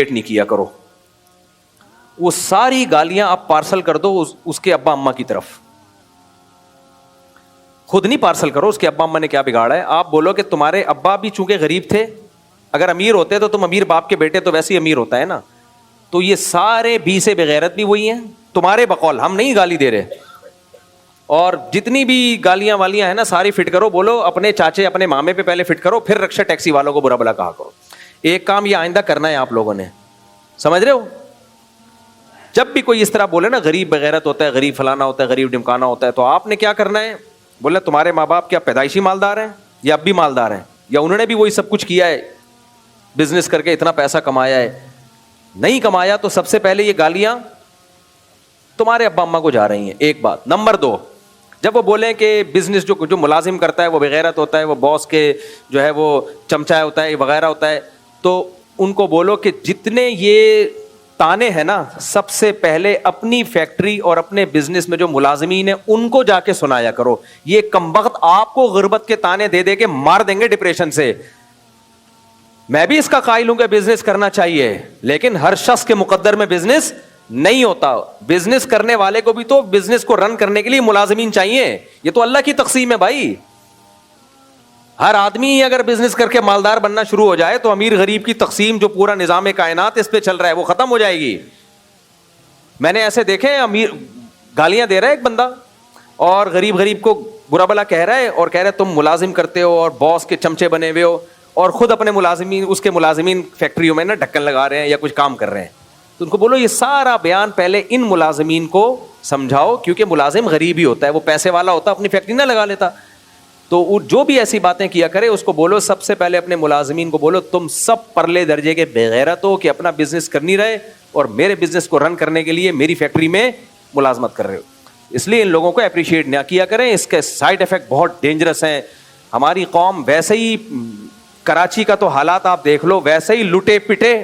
نہیں کیا کرو. وہ ساری گالیاں آپ پارسل کر دو اس کے ابا اماں کی طرف. خود نہیں پارسل کرو, اس کے ابا اماں نے کیا بگاڑا ہے. آپ بولو کہ تمہارے ابا بھی چونکہ غریب تھے, اگر امیر ہوتے تو تم امیر باپ کے بیٹے تو ویسے ہی امیر ہوتا ہے نا. تو یہ سارے بی سے بغیرت بھی وہی ہیں تمہارے بقول, ہم نہیں گالی دے رہے. اور جتنی بھی گالیاں والیاں ہیں نا ساری فٹ کرو, بولو اپنے چاچے اپنے مامے پہ پہلے فٹ کرو, پھر رکشا ٹیکسی والوں کو برا بلا کہا کرو. ایک کام یہ آئندہ کرنا ہے آپ لوگوں نے, سمجھ رہے ہو. جب بھی کوئی اس طرح بولے نا غریب بغیرت ہوتا ہے, غریب فلانا ہوتا ہے, غریب ڈمکانا ہوتا ہے, تو آپ نے کیا کرنا ہے, بولے تمہارے ماں باپ کیا پیدائشی مالدار ہیں یا اب بھی مالدار ہیں, یا انہوں نے بھی وہی سب کچھ کیا ہے, بزنس کر کے اتنا پیسہ کمایا ہے. نہیں کمایا تو سب سے پہلے یہ گالیاں تمہارے ابا اماں کو جا رہی ہیں. ایک بات. نمبر 2, جب وہ بولیں کہ بزنس جو ملازم کرتا ہے وہ بغیرت ہوتا ہے, وہ باس کے جو ہے وہ چمچہ ہوتا ہے وغیرہ ہوتا ہے, تو ان کو بولو کہ جتنے یہ تانے ہیں نا سب سے پہلے اپنی فیکٹری اور اپنے بزنس میں جو ملازمین ہیں ان کو جا کے سنایا کرو. یہ کمبخت آپ کو غربت کے تانے دے دے کے مار دیں گے ڈپریشن سے. میں بھی اس کا قائل ہوں کہ بزنس کرنا چاہیے, لیکن ہر شخص کے مقدر میں بزنس نہیں ہوتا. بزنس کرنے والے کو بھی تو بزنس کو رن کرنے کے لیے ملازمین چاہیے. یہ تو اللہ کی تقسیم ہے بھائی. ہر آدمی اگر بزنس کر کے مالدار بننا شروع ہو جائے تو امیر غریب کی تقسیم جو پورا نظام کائنات اس پہ چل رہا ہے وہ ختم ہو جائے گی. میں نے ایسے دیکھے ہیں, امیر گالیاں دے رہا ہے ایک بندہ اور غریب کو برا بلا کہہ رہا ہے, اور کہہ رہا ہے تم ملازم کرتے ہو اور باس کے چمچے بنے ہوئے ہو, اور خود اپنے ملازمین اس کے ملازمین فیکٹریوں میں نا ڈھکن لگا رہے ہیں یا کچھ کام کر رہے ہیں. تو ان کو بولو یہ سارا بیان پہلے ان ملازمین کو سمجھاؤ, کیونکہ ملازم غریب ہی ہوتا ہے, وہ پیسے والا ہوتا اپنی فیکٹری نہ لگا لیتا. تو جو بھی ایسی باتیں کیا کرے اس کو بولو سب سے پہلے اپنے ملازمین کو بولو تم سب پرلے درجے کے بغیرت ہو کہ اپنا بزنس کر نہیں رہے اور میرے بزنس کو رن کرنے کے لیے میری فیکٹری میں ملازمت کر رہے ہو. اس لیے ان لوگوں کو اپریشیٹ نہ کیا کریں, اس کے سائڈ افیکٹ بہت ڈینجرس ہیں. ہماری قوم ویسے ہی, کراچی کا تو حالات آپ دیکھ لو, ویسے ہی لٹے پٹے,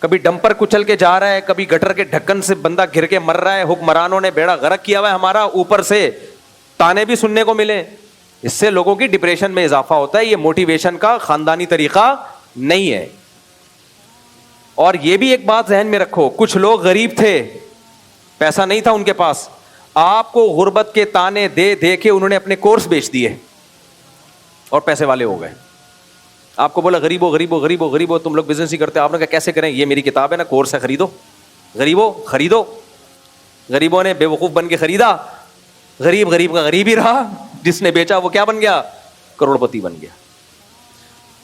کبھی ڈمپر کچل کے جا رہا ہے, کبھی گٹر کے ڈھکن سے بندہ گر کے مر رہا ہے. حکمرانوں نے بیڑا غرق کیا ہوا ہے ہمارا, اوپر سے تانے بھی سننے کو ملے. اس سے لوگوں کی ڈپریشن میں اضافہ ہوتا ہے. یہ موٹیویشن کا خاندانی طریقہ نہیں ہے. اور یہ بھی ایک بات ذہن میں رکھو, کچھ لوگ غریب تھے, پیسہ نہیں تھا ان کے پاس, آپ کو غربت کے تانے دے دے کے انہوں نے اپنے کورس بیچ دیے اور پیسے والے ہو گئے. آپ کو بولا غریبو غریبو غریبو غریبو تم لوگ بزنس ہی کرتے, آپ نے کہا کیسے کریں, یہ میری کتاب ہے نا, کورس ہے, خریدو. غریبو خریدو. غریبوں نے بے وقوف بن کے خریدا, غریب کا غریب ہی رہا, جس نے بیچا وہ کیا بن گیا, کروڑ پتی بن گیا.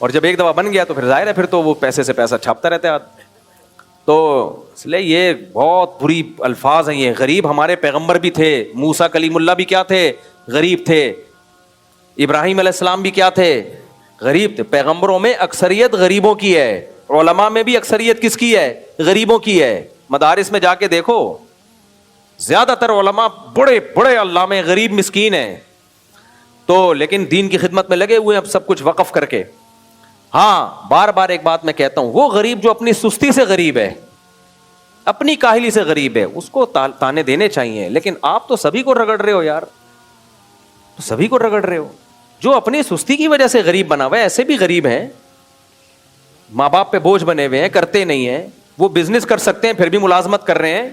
اور جب ایک دفعہ بن گیا تو پھر ظاہر ہے پھر تو وہ پیسے سے پیسہ چھاپتا رہتا ہے. تو اس لیے یہ بہت بری الفاظ ہیں یہ. غریب ہمارے پیغمبر بھی تھے, موسیٰ کلیم اللہ بھی کیا تھے, غریب تھے. ابراہیم علیہ السلام بھی کیا تھے, غریب تھے. پیغمبروں میں اکثریت غریبوں کی ہے, علماء میں بھی اکثریت کس کی ہے, غریبوں کی ہے. مدارس میں جا کے دیکھو, زیادہ تر علماء بڑے بڑے علامے غریب مسکین ہیں. تو لیکن دین کی خدمت میں لگے ہوئے ہیں اب سب کچھ وقف کر کے. ہاں بار بار ایک بات میں کہتا ہوں, وہ غریب جو اپنی سستی سے غریب ہے, اپنی کاہلی سے غریب ہے, اس کو تانے دینے چاہیے. لیکن آپ تو سبھی کو رگڑ رہے ہو یار, تو سبھی کو رگڑ رہے ہو. جو اپنی سستی کی وجہ سے غریب بنا ہوا ہے, ایسے بھی غریب ہیں, ماں باپ پہ بوجھ بنے ہوئے ہیں, کرتے نہیں ہیں, وہ بزنس کر سکتے ہیں پھر بھی ملازمت کر رہے ہیں,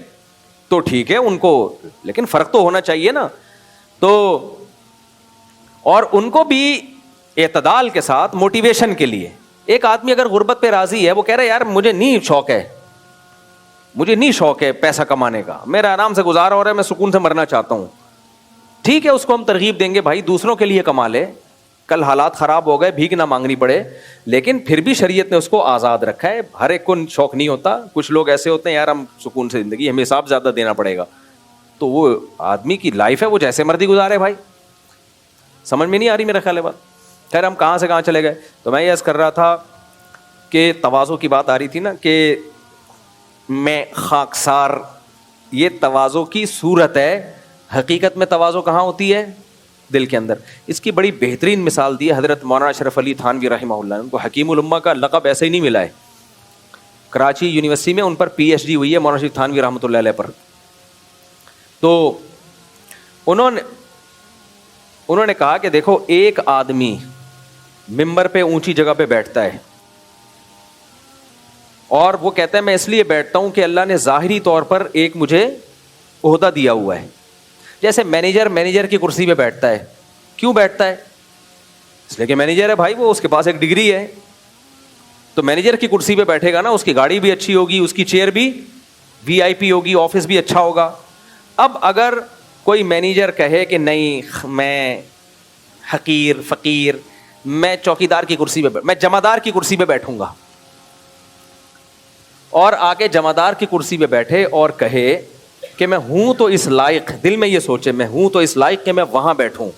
تو ٹھیک ہے ان کو, لیکن فرق تو ہونا چاہیے نا. تو اور ان کو بھی اعتدال کے ساتھ موٹیویشن کے لیے. ایک آدمی اگر غربت پہ راضی ہے, وہ کہہ رہا ہے یار مجھے نہیں شوق ہے پیسہ کمانے کا, میرا آرام سے گزارا ہو رہا ہے, میں سکون سے مرنا چاہتا ہوں, ٹھیک ہے, اس کو ہم ترغیب دیں گے بھائی دوسروں کے لیے کما لے, کل حالات خراب ہو گئے بھیک نہ مانگنی پڑے. لیکن پھر بھی شریعت نے اس کو آزاد رکھا ہے. ہر ایک کو شوق نہیں ہوتا, کچھ لوگ ایسے ہوتے ہیں یار ہم سکون سے زندگی, ہمیں حساب زیادہ دینا پڑے گا. تو وہ آدمی کی لائف ہے, وہ جیسے مرضی گزارے بھائی. سمجھ میں نہیں آ رہی میرا خیال ہے بات. خیر ہم کہاں سے کہاں چلے گئے. تو میں یہ عرض کر رہا تھا کہ تواضع کی بات آ رہی تھی نا, کہ میں خاکسار, یہ تواضع کی صورت ہے. حقیقت میں تواضع کہاں ہوتی ہے, دل کے اندر. اس کی بڑی بہترین مثال دی ہے حضرت مولانا اشرف علی تھانوی رحمہ اللہ نے. ان کو حکیم الامہ کا لقب ایسے ہی نہیں ملا ہے. کراچی یونیورسٹی میں ان پر پی ایچ ڈی ہوئی ہے مولانا اشرف تھانوی رحمۃ اللہ علیہ پر. تو انہوں نے کہا کہ دیکھو, ایک آدمی ممبر پہ اونچی جگہ پہ بیٹھتا ہے اور وہ کہتا ہے میں اس لیے بیٹھتا ہوں کہ اللہ نے ظاہری طور پر ایک مجھے عہدہ دیا ہوا ہے. جیسے مینیجر کی کرسی پہ بیٹھتا ہے. کیوں بیٹھتا ہے؟ اس لیے کہ مینیجر ہے بھائی, وہ اس کے پاس ایک ڈگری ہے. تو مینیجر کی کرسی پہ بیٹھے گا نا, اس کی گاڑی بھی اچھی ہوگی, اس کی چیئر بھی VIP ہوگی, آفس بھی اچھا ہوگا. اب اگر کوئی مینیجر کہے کہ نہیں میں حقیر فقیر, میں چوکیدار کی کرسی پہ, میں جمعدار کی کرسی پہ بیٹھوں گا, اور آگے جمعدار کی کرسی پہ بیٹھے اور کہے کہ میں ہوں تو اس لائق, دل میں یہ سوچے میں ہوں تو اس لائق کہ میں وہاں بیٹھوں,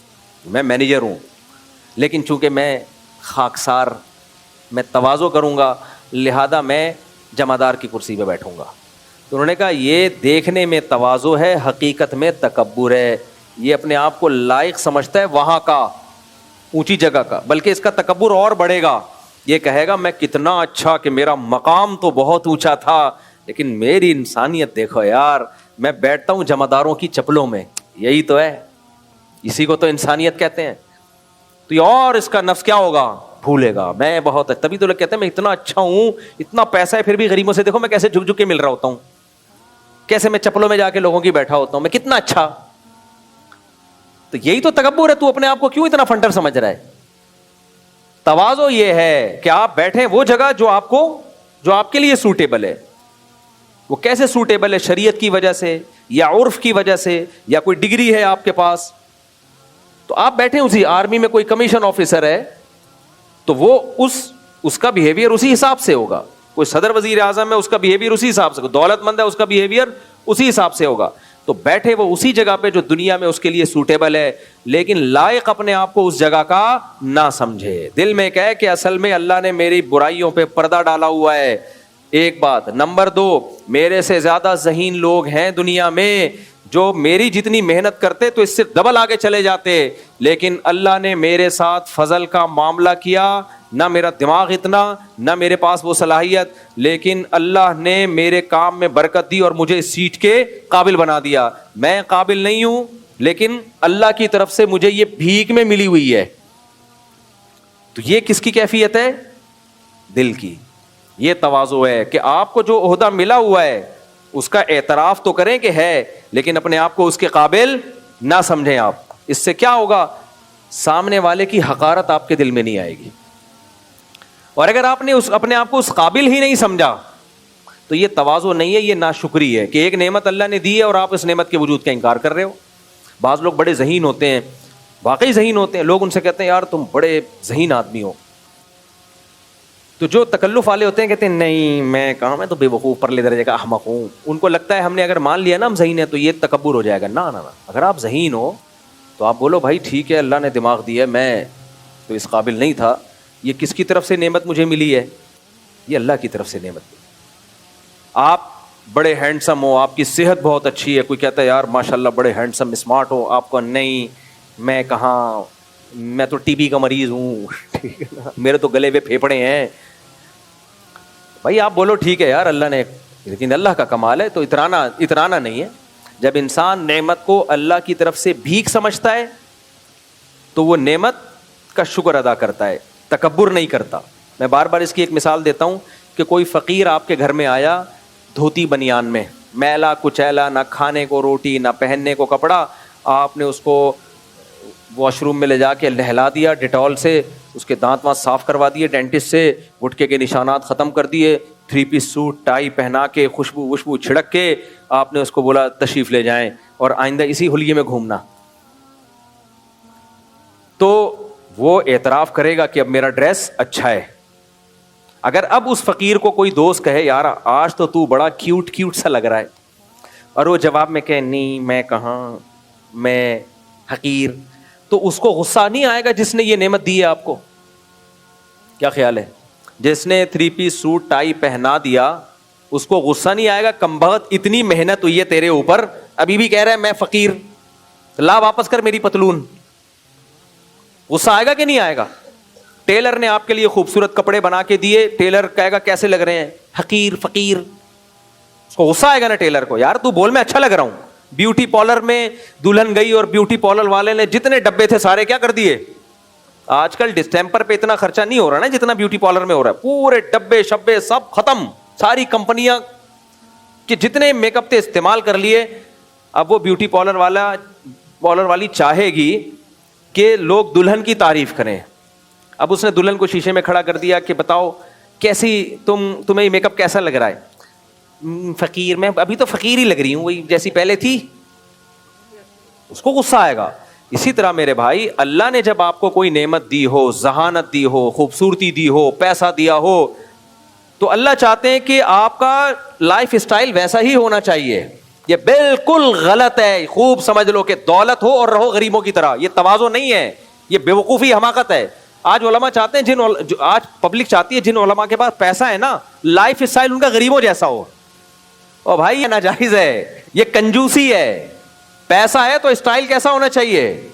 میں مینیجر ہوں, لیکن چونکہ میں خاکسار, میں تواضع کروں گا, لہذا میں جمعدار کی کرسی پہ بیٹھوں گا. تو انہوں نے کہا یہ دیکھنے میں تواضع ہے, حقیقت میں تکبر ہے. یہ اپنے آپ کو لائق سمجھتا ہے وہاں کا, اونچی جگہ کا, بلکہ اس کا تکبر اور بڑھے گا. یہ کہے گا میں کتنا اچھا کہ میرا مقام تو بہت اونچا تھا, لیکن میری انسانیت دیکھو یار, میں بیٹھتا ہوں جمعداروں کی چپلوں میں. یہی تو ہے, اسی کو تو انسانیت کہتے ہیں. تو یہ اور اس کا نفس کیا ہوگا, بھولے گا میں بہت, تبھی تو لوگ کہتے ہیں میں اتنا اچھا ہوں, اتنا پیسہ ہے, پھر بھی غریبوں سے دیکھو میں کیسے جھک جھک کے مل رہا ہوتا ہوں, کیسے میں چپلوں میں جا کے لوگوں کی بیٹھا ہوتا ہوں, میں کتنا اچھا. تو یہی تو تکبر ہے. تو اپنے آپ کو کیوں اتنا فنٹر سمجھ رہا ہے؟ تواضع یہ ہے کہ آپ بیٹھیں وہ جگہ جو آپ کے لیے سوٹیبل ہے. وہ کیسے سوٹیبل ہے؟ شریعت کی وجہ سے, یا عرف کی وجہ سے, یا کوئی ڈگری ہے آپ کے پاس, تو آپ بیٹھیں اسی. آرمی میں کوئی کمیشن آفیسر ہے تو وہ اس کا بیہیویئر اسی حساب سے ہوگا. کوئی صدر وزیر اعظم ہے, اس کا بیہیویئر اسی حساب سے, کوئی دولت مند ہے, اس کا بیہیویئر اسی حساب سے ہوگا. تو بیٹھے وہ اسی جگہ پہ جو دنیا میں اس کے لیے سوٹیبل ہے, لیکن لائق اپنے آپ کو اس جگہ کا نہ سمجھے. دل میں کہے کہ اصل میں اللہ نے میری برائیوں پہ پردہ ڈالا ہوا ہے. ایک بات. نمبر 2, میرے سے زیادہ ذہین لوگ ہیں دنیا میں جو میری جتنی محنت کرتے تو اس سے ڈبل آگے چلے جاتے, لیکن اللہ نے میرے ساتھ فضل کا معاملہ کیا. نہ میرا دماغ اتنا, نہ میرے پاس وہ صلاحیت, لیکن اللہ نے میرے کام میں برکت دی اور مجھے اس سیٹ کے قابل بنا دیا. میں قابل نہیں ہوں, لیکن اللہ کی طرف سے مجھے یہ بھیک میں ملی ہوئی ہے. تو یہ کس کی کیفیت ہے؟ دل کی. یہ تواضع ہے کہ آپ کو جو عہدہ ملا ہوا ہے اس کا اعتراف تو کریں کہ ہے, لیکن اپنے آپ کو اس کے قابل نہ سمجھیں آپ. اس سے کیا ہوگا؟ سامنے والے کی حقارت آپ کے دل میں نہیں آئے گی. اور اگر آپ نے اپنے آپ کو اس قابل ہی نہیں سمجھا تو یہ تواضع نہیں ہے, یہ ناشکری ہے کہ ایک نعمت اللہ نے دی ہے اور آپ اس نعمت کے وجود کا انکار کر رہے ہو. بعض لوگ بڑے ذہین ہوتے ہیں, واقعی ذہین ہوتے ہیں, لوگ ان سے کہتے ہیں یار تم بڑے ذہین آدمی ہو. تو جو تکلف والے ہوتے ہیں کہتے ہیں نہیں میں کہاں, میں تو بے وقوف پرلے درجے کا احمق ہوں. ان کو لگتا ہے ہم نے اگر مان لیا نا ہم ذہین ہیں تو یہ تکبر ہو جائے گا. نہ نہ, اگر آپ ذہین ہو تو آپ بولو بھائی ٹھیک ہے اللہ نے دماغ دی ہے, میں تو اس قابل نہیں تھا. یہ کس کی طرف سے نعمت مجھے ملی ہے؟ یہ اللہ کی طرف سے نعمت ملی. آپ بڑے ہینڈسم ہو, آپ کی صحت بہت اچھی ہے, کوئی کہتا ہے یار ماشاءاللہ بڑے ہینڈسم اسمارٹ ہو, آپ کو نہیں میں کہاں, میں تو TB کا مریض ہوں, ٹھیک ہے نا, میرے تو گلے ہوئے پھیپھڑے ہیں. بھائی آپ بولو ٹھیک ہے یار اللہ نے, لیکن اللہ کا کمال ہے. تو اترانا نہیں ہے. جب انسان نعمت کو اللہ کی طرف سے بھیک سمجھتا ہے تو وہ نعمت کا شکر ادا کرتا ہے, تکبر نہیں کرتا. میں بار بار اس کی ایک مثال دیتا ہوں کہ کوئی فقیر آپ کے گھر میں آیا دھوتی بنیان میں, میلا کچیلا, نہ کھانے کو روٹی نہ پہننے کو کپڑا. آپ نے اس کو واش روم میں لے جا کے نہلا دیا ڈیٹول سے, اس کے دانت وانت صاف کروا دیے ڈینٹسٹ سے, گٹکے کے نشانات ختم کر دیے, 3 پیس سوٹ ٹائی پہنا کے خوشبو چھڑک کے آپ نے اس کو بولا تشریف لے جائیں اور آئندہ اسی حلیے میں گھومنا. تو وہ اعتراف کرے گا کہ اب میرا ڈریس اچھا ہے. اگر اب اس فقیر کو کوئی دوست کہے یار آج تو بڑا کیوٹ سا لگ رہا ہے, اور وہ جواب میں کہے نہیں میں کہاں, میں حقیر, تو اس کو غصہ نہیں آئے گا جس نے یہ نعمت دی ہے آپ کو؟ کیا خیال ہے؟ جس نے 3 پیس سوٹ ٹائی پہنا دیا اس کو غصہ نہیں آئے گا؟ کمبخت اتنی محنت ہوئی ہے تیرے اوپر, ابھی بھی کہہ رہا ہے میں فقیر, لا واپس کر میری پتلون. غصہ آئے گا کہ نہیں آئے گا؟ ٹیلر نے آپ کے لیے خوبصورت کپڑے بنا کے دیے, ٹیلر کہے گا کیسے لگ رہے ہیں, حقیر فقیر. اس کو غصہ آئے گا نا ٹیلر کو, یار تو بول میں اچھا لگ رہا ہوں. بیوٹی پارلر میں دلہن گئی اور بیوٹی پارلر والے نے جتنے ڈبے تھے سارے کیا کر دیے. آج کل ڈسٹیمپر پہ اتنا خرچہ نہیں ہو رہا نا جتنا بیوٹی پارلر میں ہو رہا ہے, پورے ڈبے شبے سب ختم. ساری کمپنیاں کہ جتنے میک اپ تھے استعمال کر لیے. اب وہ بیوٹی پارلر والی چاہے گی کہ لوگ دلہن کی تعریف کریں. اب اس نے دلہن کو شیشے میں کھڑا کر دیا کہ بتاؤ کیسی تمہیں میک اپ کیسا لگ رہا ہے. فقیر, میں ابھی تو فقیر ہی لگ رہی ہوں, وہی جیسی پہلے تھی. اس کو غصہ آئے گا. اسی طرح میرے بھائی, اللہ نے جب آپ کو کوئی نعمت دی ہو, ذہانت دی ہو, خوبصورتی دی ہو, پیسہ دیا ہو, تو اللہ چاہتے ہیں کہ آپ کا لائف اسٹائل ویسا ہی ہونا چاہیے. یہ بالکل غلط ہے. خوب سمجھ لو کہ دولت ہو اور رہو غریبوں کی طرح. یہ تواضع نہیں ہے, یہ بے وقوفی حماقت ہے. آج علماء چاہتے ہیں آج پبلک چاہتی ہے جن علماء کے پاس پیسہ ہے نا, لائف اسٹائل ان کا غریبوں جیسا ہو. اور بھائی یہ ناجائز ہے, یہ کنجوسی ہے. پیسہ ہے تو اسٹائل کیسا ہونا چاہیے؟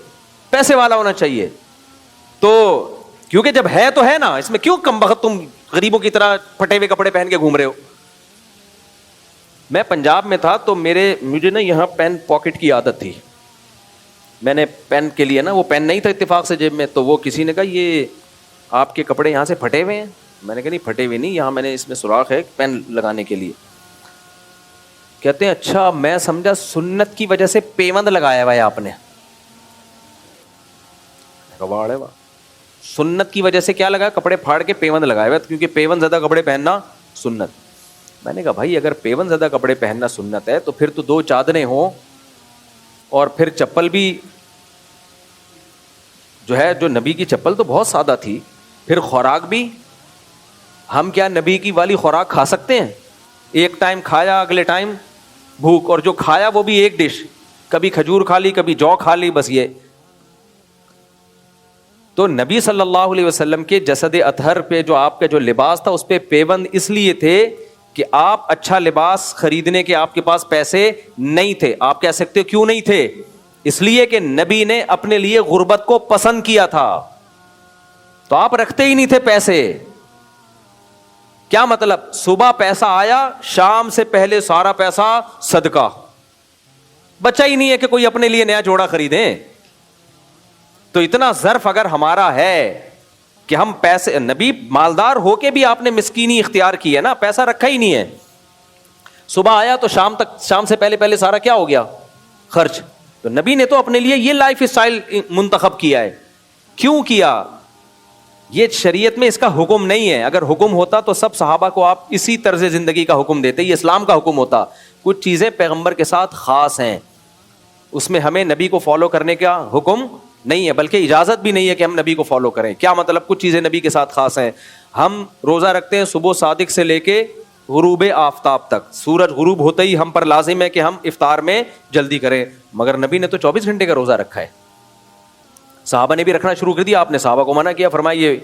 پیسے والا ہونا چاہیے. تو کیونکہ جب ہے تو ہے نا, اس میں کیوں کم بخت تم غریبوں کی طرح پھٹے ہوئے کپڑے پہن کے گھوم رہے ہو. میں پنجاب میں تھا تو مجھے نا یہاں پین پاکٹ کی عادت تھی. میں نے پین کے لیے نا, وہ پین نہیں تھا اتفاق سے جیب میں, تو وہ کسی نے کہا یہ آپ کے کپڑے یہاں سے پھٹے ہوئے ہیں. میں نے کہا نہیں پھٹے ہوئے نہیں, یہاں میں نے اس میں سوراخ ہے پین لگانے کے لیے. کہتے ہیں اچھا, میں سمجھا سنت کی وجہ سے پیوند لگایا ہوا ہے آپ نے. سنت کی وجہ سے کیا لگا؟ کپڑے پھاڑ کے پیوند لگائے ہوئے, کیونکہ پیوند زدہ کپڑے پہننا سنت. میں نے کہا بھائی اگر پیوند زدہ کپڑے پہننا سنت ہے تو پھر تو 2 چادریں ہوں, اور پھر چپل بھی جو نبی کی چپل تو بہت سادہ تھی, پھر خوراک بھی. ہم کیا نبی کی والی خوراک کھا سکتے ہیں؟ ایک ٹائم کھایا, اگلے ٹائم بھوک, اور جو کھایا وہ بھی ایک ڈش, کبھی کھجور کھا لی, کبھی جو کھا لی, بس یہ. تو نبی صلی اللہ علیہ وسلم کے جسد اطہر پہ جو آپ کا جو لباس تھا اس پہ پیوند اس لیے تھے کہ آپ اچھا لباس خریدنے کے آپ کے پاس پیسے نہیں تھے. آپ کہہ سکتے ہو کیوں نہیں تھے؟ اس لیے کہ نبی نے اپنے لیے غربت کو پسند کیا تھا, تو آپ رکھتے ہی نہیں تھے پیسے. کیا مطلب؟ صبح پیسہ آیا, شام سے پہلے سارا پیسہ صدقہ. بچا ہی نہیں ہے کہ کوئی اپنے لیے نیا جوڑا خریدیں. تو اتنا ظرف اگر ہمارا ہے کہ ہم پیسے, نبی مالدار ہو کے بھی آپ نے مسکینی اختیار کی ہے نا, پیسہ رکھا ہی نہیں ہے. صبح آیا تو شام سے پہلے سارا کیا ہو گیا؟ خرچ. تو نبی نے تو اپنے لیے یہ لائف اسٹائل منتخب کیا ہے. کیوں کیا؟ یہ شریعت میں اس کا حکم نہیں ہے. اگر حکم ہوتا تو سب صحابہ کو آپ اسی طرز زندگی کا حکم دیتے, یہ اسلام کا حکم ہوتا. کچھ چیزیں پیغمبر کے ساتھ خاص ہیں, اس میں ہمیں نبی کو فالو کرنے کا حکم نہیں ہے, بلکہ اجازت بھی نہیں ہے کہ ہم نبی کو فالو کریں. کیا مطلب؟ کچھ چیزیں نبی کے ساتھ خاص ہیں. ہم روزہ رکھتے ہیں صبح صادق سے لے کے غروب آفتاب تک, سورج غروب ہوتے ہی ہم پر لازم ہے کہ ہم افطار میں جلدی کریں, مگر نبی نے تو 24 گھنٹے کا روزہ رکھا ہے. صحابہ نے بھی رکھنا شروع کر دیا, آپ نے صحابہ کو منع کیا, فرمایا یہ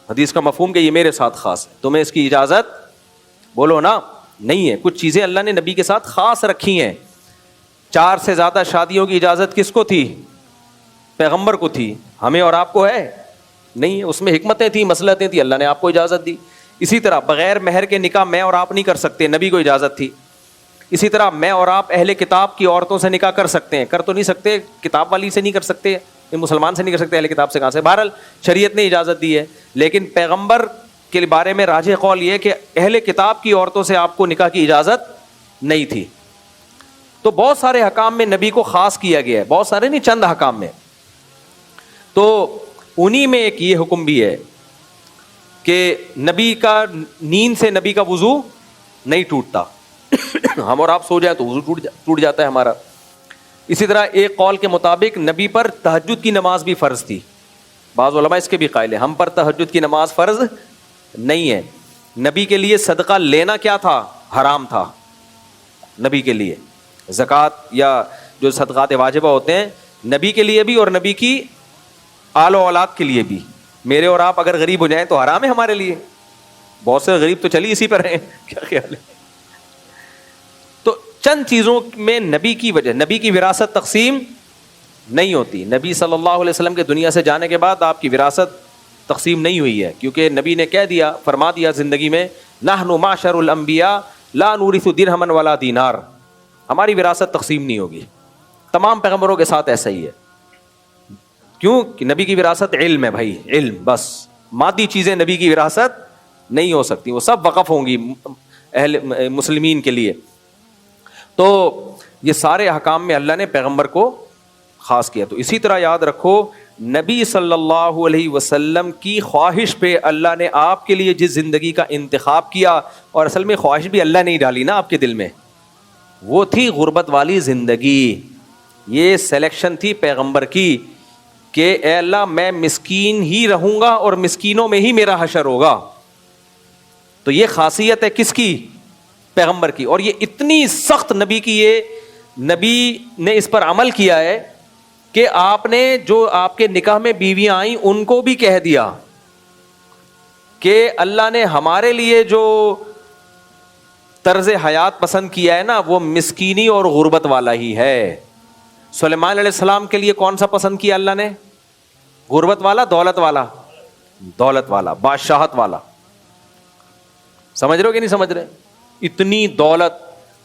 حدیث کا مفہوم کہ یہ میرے ساتھ خاص ہے, تمہیں اس کی اجازت بولو نا نہیں ہے. کچھ چیزیں اللہ نے نبی کے ساتھ خاص رکھی ہیں. 4 سے زیادہ شادیوں کی اجازت کس کو تھی؟ پیغمبر کو تھی. ہمیں اور آپ کو ہے نہیں. اس میں حکمتیں تھیں, مصلحتیں تھیں, اللہ نے آپ کو اجازت دی. اسی طرح بغیر مہر کے نکاح میں اور آپ نہیں کر سکتے, نبی کو اجازت تھی. اسی طرح میں اور آپ اہل کتاب کی عورتوں سے نکاح کر سکتے ہیں, کر تو نہیں سکتے, کتاب والی سے نہیں کر سکتے, مسلمان سے نہیں کر سکتے, اہل کتاب سے کہاں سے؟ بہرحال شریعت نے اجازت دی ہے. لیکن پیغمبر کے بارے میں راجح قول یہ ہے کہ اہل کتاب کی عورتوں سے آپ کو نکاح کی اجازت نہیں تھی. تو بہت سارے حکام میں نبی کو خاص کیا گیا ہے, بہت سارے نہیں, چند حکام میں. تو انہی میں ایک یہ حکم بھی ہے کہ نبی کا نیند سے نبی کا وضو نہیں ٹوٹتا. ہم اور آپ سو جائیں تو وضو ٹوٹ جاتا ہے ہمارا. اسی طرح ایک قول کے مطابق نبی پر تہجد کی نماز بھی فرض تھی. بعض علماء اس کے بھی قائل ہیں, ہم پر تہجد کی نماز فرض نہیں ہے. نبی کے لیے صدقہ لینا کیا تھا؟ حرام تھا نبی کے لیے. زکوٰۃ یا جو صدقات واجبہ ہوتے ہیں نبی کے لیے بھی اور نبی کی آل و اولاد کے لیے بھی. میرے اور آپ اگر غریب ہو جائیں تو حرام ہے ہمارے لیے. بہت سے غریب تو چلی اسی پر ہیں, کیا خیال ہے؟ تو چند چیزوں میں نبی کی وجہ, نبی کی وراثت تقسیم نہیں ہوتی. نبی صلی اللہ علیہ وسلم کے دنیا سے جانے کے بعد آپ کی وراثت تقسیم نہیں ہوئی ہے, کیونکہ نبی نے کہہ دیا, فرما دیا زندگی میں, نحن معشر الانبیاء لا نورث درہما ولا دینار, ہماری وراثت تقسیم نہیں ہوگی. تمام پیغمبروں کے ساتھ ایسا ہی ہے. کیوں؟ کہ نبی کی وراثت علم ہے بھائی, علم بس. مادی چیزیں نبی کی وراثت نہیں ہو سکتی, وہ سب وقف ہوں گی. اہل مسلمین کے لیے. تو یہ سارے احکام میں اللہ نے پیغمبر کو خاص کیا. تو اسی طرح یاد رکھو نبی صلی اللہ علیہ وسلم کی خواہش پہ اللہ نے آپ کے لیے جس زندگی کا انتخاب کیا, اور اصل میں خواہش بھی اللہ نے ہی ڈالی نا آپ کے دل میں, وہ تھی غربت والی زندگی. یہ سلیکشن تھی پیغمبر کی کہ اے اللہ میں مسکین ہی رہوں گا اور مسکینوں میں ہی میرا حشر ہوگا. تو یہ خاصیت ہے کس کی؟ پیغمبر کی. اور یہ اتنی سخت نبی کی, یہ نبی نے اس پر عمل کیا ہے کہ آپ نے جو آپ کے نکاح میں بیویاں آئیں ان کو بھی کہہ دیا کہ اللہ نے ہمارے لیے جو طرز حیات پسند کیا ہے نا وہ مسکینی اور غربت والا ہی ہے. سلیمان علیہ السلام کے لیے کون سا پسند کیا اللہ نے؟ غربت والا, دولت والا؟ دولت والا, بادشاہت والا. سمجھ رہے ہو کہ نہیں سمجھ رہے؟ اتنی دولت,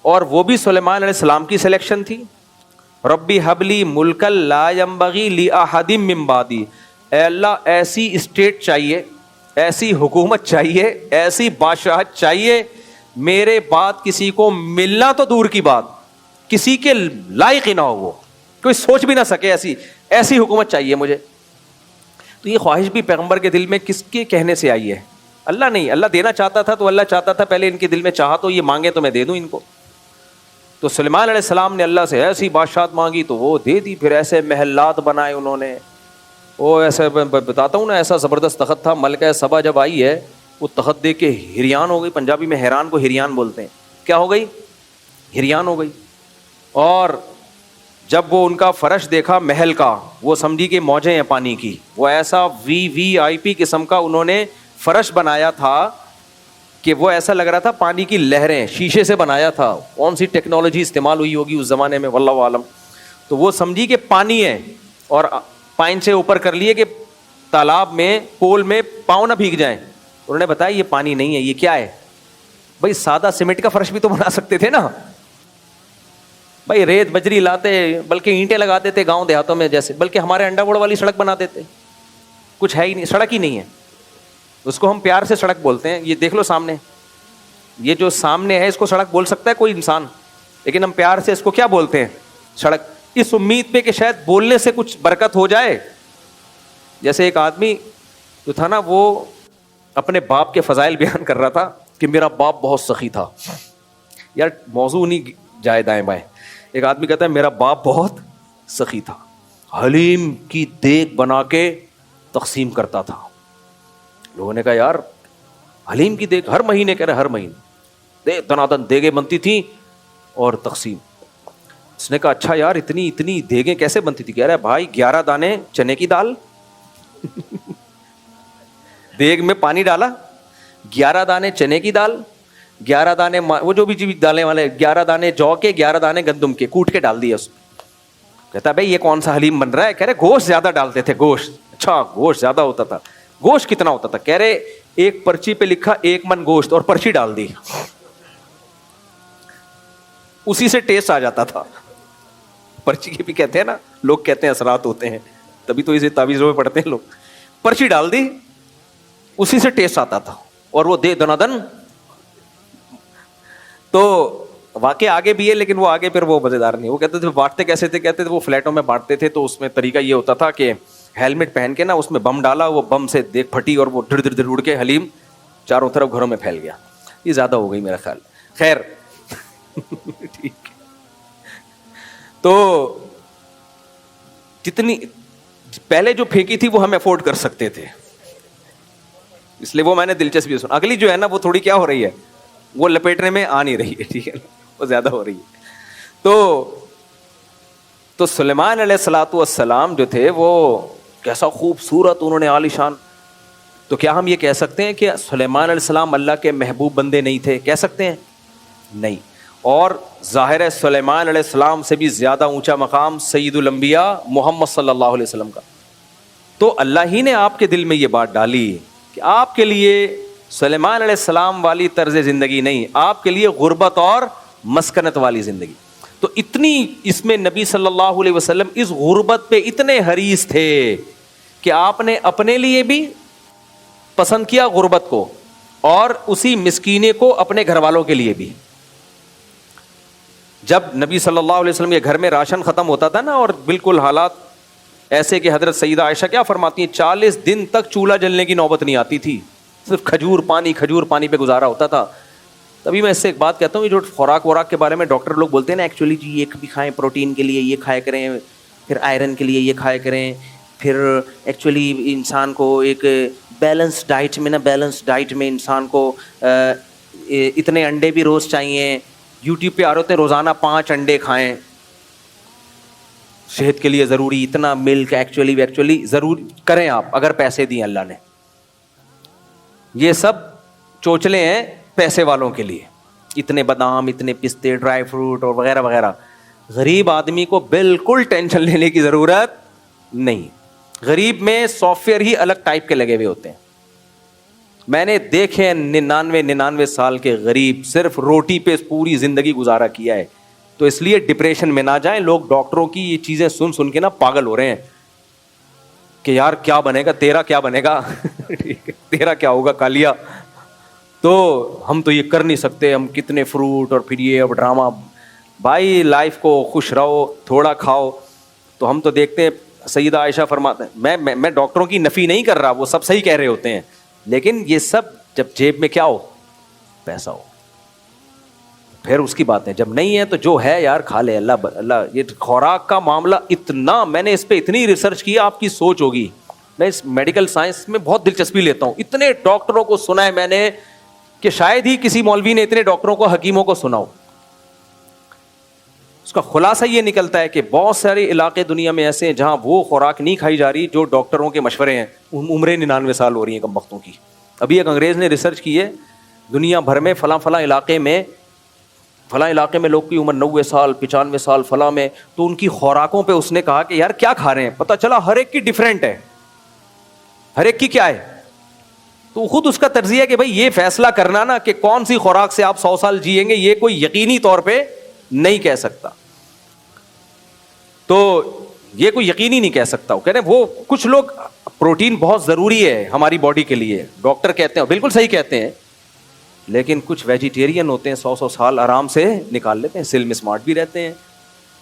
اور وہ بھی سلیمان علیہ السلام کی سلیکشن تھی. ربی حبلی ملک لا ینبغی لأحد من بعدی, اے اللہ ایسی اسٹیٹ چاہیے, ایسی حکومت چاہیے, ایسی بادشاہت چاہیے میرے بعد کسی کو ملنا تو دور کی بات, کسی کے لائق ہی نہ ہو, وہ کوئی سوچ بھی نہ سکے, ایسی حکومت چاہیے مجھے. تو یہ خواہش بھی پیغمبر کے دل میں کس کے کہنے سے آئی ہے؟ اللہ نہیں. اللہ دینا چاہتا تھا تو اللہ چاہتا تھا پہلے ان کے دل میں چاہا تو یہ مانگے تو میں دے دوں ان کو. تو سلیمان علیہ السلام نے اللہ سے ایسی بادشاہت مانگی تو وہ دے دی. پھر ایسے محلات بنائے انہوں نے, وہ ایسے بتاتا ہوں نا, ایسا زبردست تخت تھا. ملکہ سبا جب آئی ہے وہ تخت دیکھ کے ہریان ہو گئی. پنجابی میں حیران کو ہریان بولتے ہیں. کیا ہو گئی؟ ہریان ہو گئی. اور جب وہ ان کا فرش دیکھا محل کا, وہ سمجھی کہ موجیں ہیں پانی کی. وہ ایسا VIP قسم کا انہوں نے فرش بنایا تھا کہ وہ ایسا لگ رہا تھا پانی کی لہریں, شیشے سے بنایا تھا. کون سی ٹیکنالوجی استعمال ہوئی ہوگی اس زمانے میں, واللہ عالم. تو وہ سمجھی کہ پانی ہے, اور پائن سے اوپر کر لیے کہ تالاب میں پول میں پاؤں نہ بھیگ جائیں. انہوں نے بتایا یہ پانی نہیں ہے, یہ کیا ہے؟ بھائی سادہ سیمنٹ کا فرش بھی تو بنا سکتے تھے نا بھائی, ریت بجری لاتے, بلکہ اینٹیں لگاتے تھے گاؤں دیہاتوں میں جیسے, بلکہ ہمارے انڈا گوڑ والی سڑک بناتے تھے. کچھ ہے ہی نہیں, سڑک ہی نہیں ہے. اس کو ہم پیار سے سڑک بولتے ہیں. یہ دیکھ لو سامنے, یہ جو سامنے ہے اس کو سڑک بول سکتا ہے کوئی انسان, لیکن ہم پیار سے اس کو کیا بولتے ہیں؟ سڑک. اس امید پہ کہ شاید بولنے سے کچھ برکت ہو جائے. جیسے ایک آدمی جو تھا نا, وہ اپنے باپ کے فضائل بیان کر رہا تھا کہ میرا باپ بہت سخی تھا. یار موضوع نہیں جائے دائیں بائیں. ایک آدمی کہتا ہے میرا باپ بہت سخی تھا, حلیم کی دیگ بنا کے تقسیم کرتا تھا. لوگوں نے کہا یار حلیم کی دیگ ہر مہینے, کہہ رہے ہر مہینے دنادن دیگیں بنتی تھیں اور تقسیم. اس نے کہا اچھا یار اتنی دیگیں کیسے بنتی تھی؟ کہہ رہا ہے بھائی 11 دانے چنے کی دال دیگ میں پانی ڈالا, 11 دانے چنے کی دال, 11 دانے وہ جو بھی دالیں والے, 11 دانے جو کے, 11 دانے گندم کے, کوٹ کے ڈال دیا اس میں. کہتا بھائی یہ کون سا حلیم بن رہا ہے؟ کہہ رہے گوشت زیادہ ڈالتے تھے. گوشت؟ اچھا گوشت زیادہ ہوتا تھا. گوشت کتنا ہوتا تھا؟ کہہ رہے ایک پرچی پہ لکھا 1 من گوشت, اور پرچی ڈال دی, اسی سے ٹیسٹ آ جاتا تھا. پرچی کے بھی کہتے ہیں نا لوگ, کہتے ہیں اثرات ہوتے ہیں, تبھی تو اسے تعویذوں میں پڑھتے ہیں لوگ. پرچی ڈال دی, اسی سے ٹیسٹ آتا تھا, اور وہ دے دنادن. تو واقع آگے بھی ہے, لیکن وہ آگے پھر وہ مزیدار نہیں. وہ کہتے تھے بانٹتے کیسے تھے؟ کہتے تھے وہ فلیٹوں میں بانٹتے تھے, تو اس میں طریقہ یہ ہوتا تھا کہ ہیلمٹ پہن کے نا اس میں بم ڈالا, وہ بم سے دیکھ پھٹی اور وہ دھڑ دھڑ دھڑ اڑ کے حلیم چاروں طرف گھروں میں پھیل گیا. یہ زیادہ ہو گئی میرا خیال. خیر ٹھیک. تو جتنی پہلے جو پھینکی تھی وہ ہم افورڈ کر سکتے تھے, اس لیے وہ میں نے دلچسپی سنا. اگلی جو ہے نا وہ تھوڑی کیا ہو رہی ہے, وہ لپیٹنے میں آ نہیں رہی ہے, ٹھیک ہے, وہ زیادہ ہو رہی ہے. تو سلیمان علیہ الصلوۃ والسلام جو تھے وہ کیسا خوبصورت, انہوں نے عالی شان. تو کیا ہم یہ کہہ سکتے ہیں کہ سلیمان علیہ السلام اللہ کے محبوب بندے نہیں تھے؟ کہہ سکتے ہیں؟ نہیں. اور ظاہر ہے سلیمان علیہ السلام سے بھی زیادہ اونچا مقام سید الانبیاء محمد صلی اللہ علیہ وسلم کا. تو اللہ ہی نے آپ کے دل میں یہ بات ڈالی کہ آپ کے لیے سلیمان علیہ السلام والی طرز زندگی نہیں, آپ کے لیے غربت اور مسکنت والی زندگی. تو اتنی اس میں نبی صلی اللہ علیہ وسلم اس غربت پہ اتنے حریص تھے کہ آپ نے اپنے لیے بھی پسند کیا غربت کو, اور اسی مسکینے کو اپنے گھر والوں کے لیے بھی. جب نبی صلی اللہ علیہ وسلم کے گھر میں راشن ختم ہوتا تھا نا, اور بالکل حالات ایسے کہ حضرت سیدہ عائشہ کیا فرماتی ہیں, 40 دن تک چولہا جلنے کی نوبت نہیں آتی تھی, صرف کھجور پانی پہ گزارا ہوتا تھا. تبھی میں اس سے ایک بات کہتا ہوں, جو خوراک کے بارے میں ڈاکٹر لوگ بولتے ہیں نا, ایکچولی جی یہ بھی کھائیں, پروٹین کے لیے یہ کھایا کریں, پھر آئرن کے لیے یہ کھایا کریں, پھر ایکچولی انسان کو ایک بیلنس ڈائٹ میں انسان کو اتنے انڈے بھی روز چاہیے. یوٹیوب پہ آ رہے ہوتے ہیں روزانہ 5 انڈے کھائیں, صحت کے لیے ضروری, اتنا ملک ایکچولی ضرور کریں آپ اگر پیسے دیے اللہ نے. یہ سب چوچلے ہیں پیسے والوں کے لیے, اتنے بادام, اتنے پستے, ڈرائی فروٹ اور وغیرہ وغیرہ. غریب آدمی کو بالکل ٹینشن لینے کی ضرورت نہیں. غریب میں سافٹ ویئر ہی الگ ٹائپ کے لگے ہوئے ہوتے ہیں. میں نے دیکھے 99 سال کے غریب صرف روٹی پہ پوری زندگی گزارا کیا ہے. تو اس لیے ڈپریشن میں نہ جائیں. لوگ ڈاکٹروں کی یہ چیزیں سن کے نا پاگل ہو رہے ہیں کہ یار کیا بنے گا, تیرا کیا بنے گا, تیرا کیا ہوگا کالیا, تو ہم تو یہ کر نہیں سکتے, ہم کتنے فروٹ اور پھر یہ اب ڈرامہ. بھائی لائف کو خوش رہو, تھوڑا کھاؤ. تو ہم تو دیکھتے ہیں سیدہ عائشہ فرماتے ہیں, میں ڈاکٹروں کی نفی نہیں کر رہا, وہ سب صحیح کہہ رہے ہوتے ہیں, لیکن یہ سب جب جیب میں کیا ہو, پیسہ ہو, پھر اس کی بات ہے. جب نہیں ہے تو جو ہے یار کھا لے. اللہ یہ خوراک کا معاملہ اتنا, میں نے اس پہ اتنی ریسرچ کی, آپ کی سوچ ہوگی. میں اس میڈیکل سائنس میں بہت دلچسپی لیتا ہوں. اتنے ڈاکٹروں کو سنا ہے میں نے کہ شاید ہی کسی مولوی نے اتنے ڈاکٹروں کو, حکیموں کو سنا ہو. اس کا خلاصہ یہ نکلتا ہے کہ بہت سارے علاقے دنیا میں ایسے ہیں جہاں وہ خوراک نہیں کھائی جا رہی جو ڈاکٹروں کے مشورے ہیں. عمریں 99 سال ہو رہی ہیں کم بختوں کی. ابھی ایک انگریز نے ریسرچ کی ہے, دنیا بھر میں فلاں علاقے میں لوگ کی عمر 90 سال 95 سال فلاں میں, تو ان کی خوراکوں پہ اس نے کہا کہ یار کیا کھا رہے ہیں. پتہ چلا ہر ایک کی ڈیفرنٹ ہے, ہر ایک کی کیا ہے. تو خود اس کا تجزیہ کہ بھائی یہ فیصلہ کرنا نا کہ کون سی خوراک سے آپ 100 سال جیئیں گے, یہ کوئی یقینی طور پہ نہیں کہہ سکتا. تو یہ کوئی یقینی نہیں کہہ سکتا. وہ کہہ رہے ہیں وہ کچھ لوگ پروٹین بہت ضروری ہے ہماری باڈی کے لیے, ڈاکٹر کہتے ہیں, بالکل صحیح کہتے ہیں, لیکن کچھ ویجیٹیرین ہوتے ہیں 100 سال آرام سے نکال لیتے ہیں, سلم اسمارٹ بھی رہتے ہیں.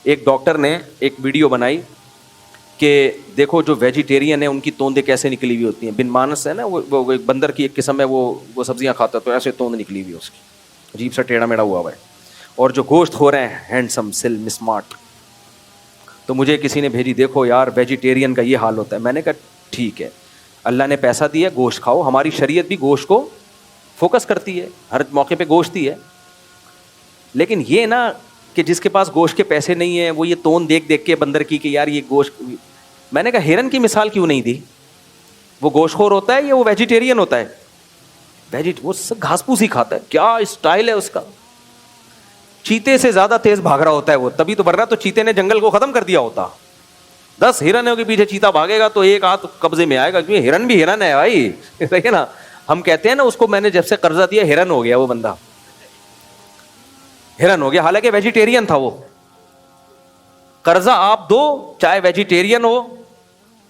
ایک ڈاکٹر نے ایک ویڈیو بنائی کہ دیکھو جو ویجیٹیرین ہیں ان کی توندیں کیسے نکلی ہوئی ہوتی ہیں. بن مانس ہے نا, وہ ایک بندر کی ایک قسم ہے, وہ سبزیاں کھاتا ہے, تو ایسے توند نکلی ہوئی ہے اس کی, عجیب سا ٹیڑھا میڑھا ہوا ہے. اور جو گوشت کھو رہے ہیں ہینڈسم سلم اسمارٹ. تو مجھے کسی نے بھیجی, دیکھو یار ویجیٹیرین کا یہ حال ہوتا ہے. میں نے کہا ٹھیک ہے, اللہ نے پیسہ دیا, گوشت کھاؤ. ہماری شریعت بھی گوشت کو فوکس کرتی ہے, ہر موقع پہ گوشت ہی ہے. لیکن یہ نا کہ جس کے پاس گوشت کے پیسے نہیں ہیں وہ یہ توند دیکھ کے بندر کی کہ یار یہ گوشت. میں نے کہا ہرن کی مثال کیوں نہیں دی, وہ گوشت خور ہوتا ہے یا وہ ویجیٹیرین ہوتا ہے؟ وہ گھاس پھوس ہی کھاتا ہے, کیا اسٹائل ہے اس کا. چیتے سے زیادہ تیز بھاگ رہا ہوتا ہے وہ, تبھی تو بن رہا, تو چیتے نے جنگل کو ختم کر دیا ہوتا. 10 ہرنوں کے پیچھے چیتا بھاگے گا تو ایک ہاتھ قبضے میں آئے گا, کیونکہ ہرن بھی ہرن ہے بھائی. دیکھے نا, ہم کہتے ہیں نا اس کو میں نے جب سے قرضہ دیا ہرن ہو گیا, وہ بندہ ہرن ہو گیا, حالانکہ ویجیٹیرین تھا وہ. قرضہ آپ دو, چاہے ویجیٹیرین ہو,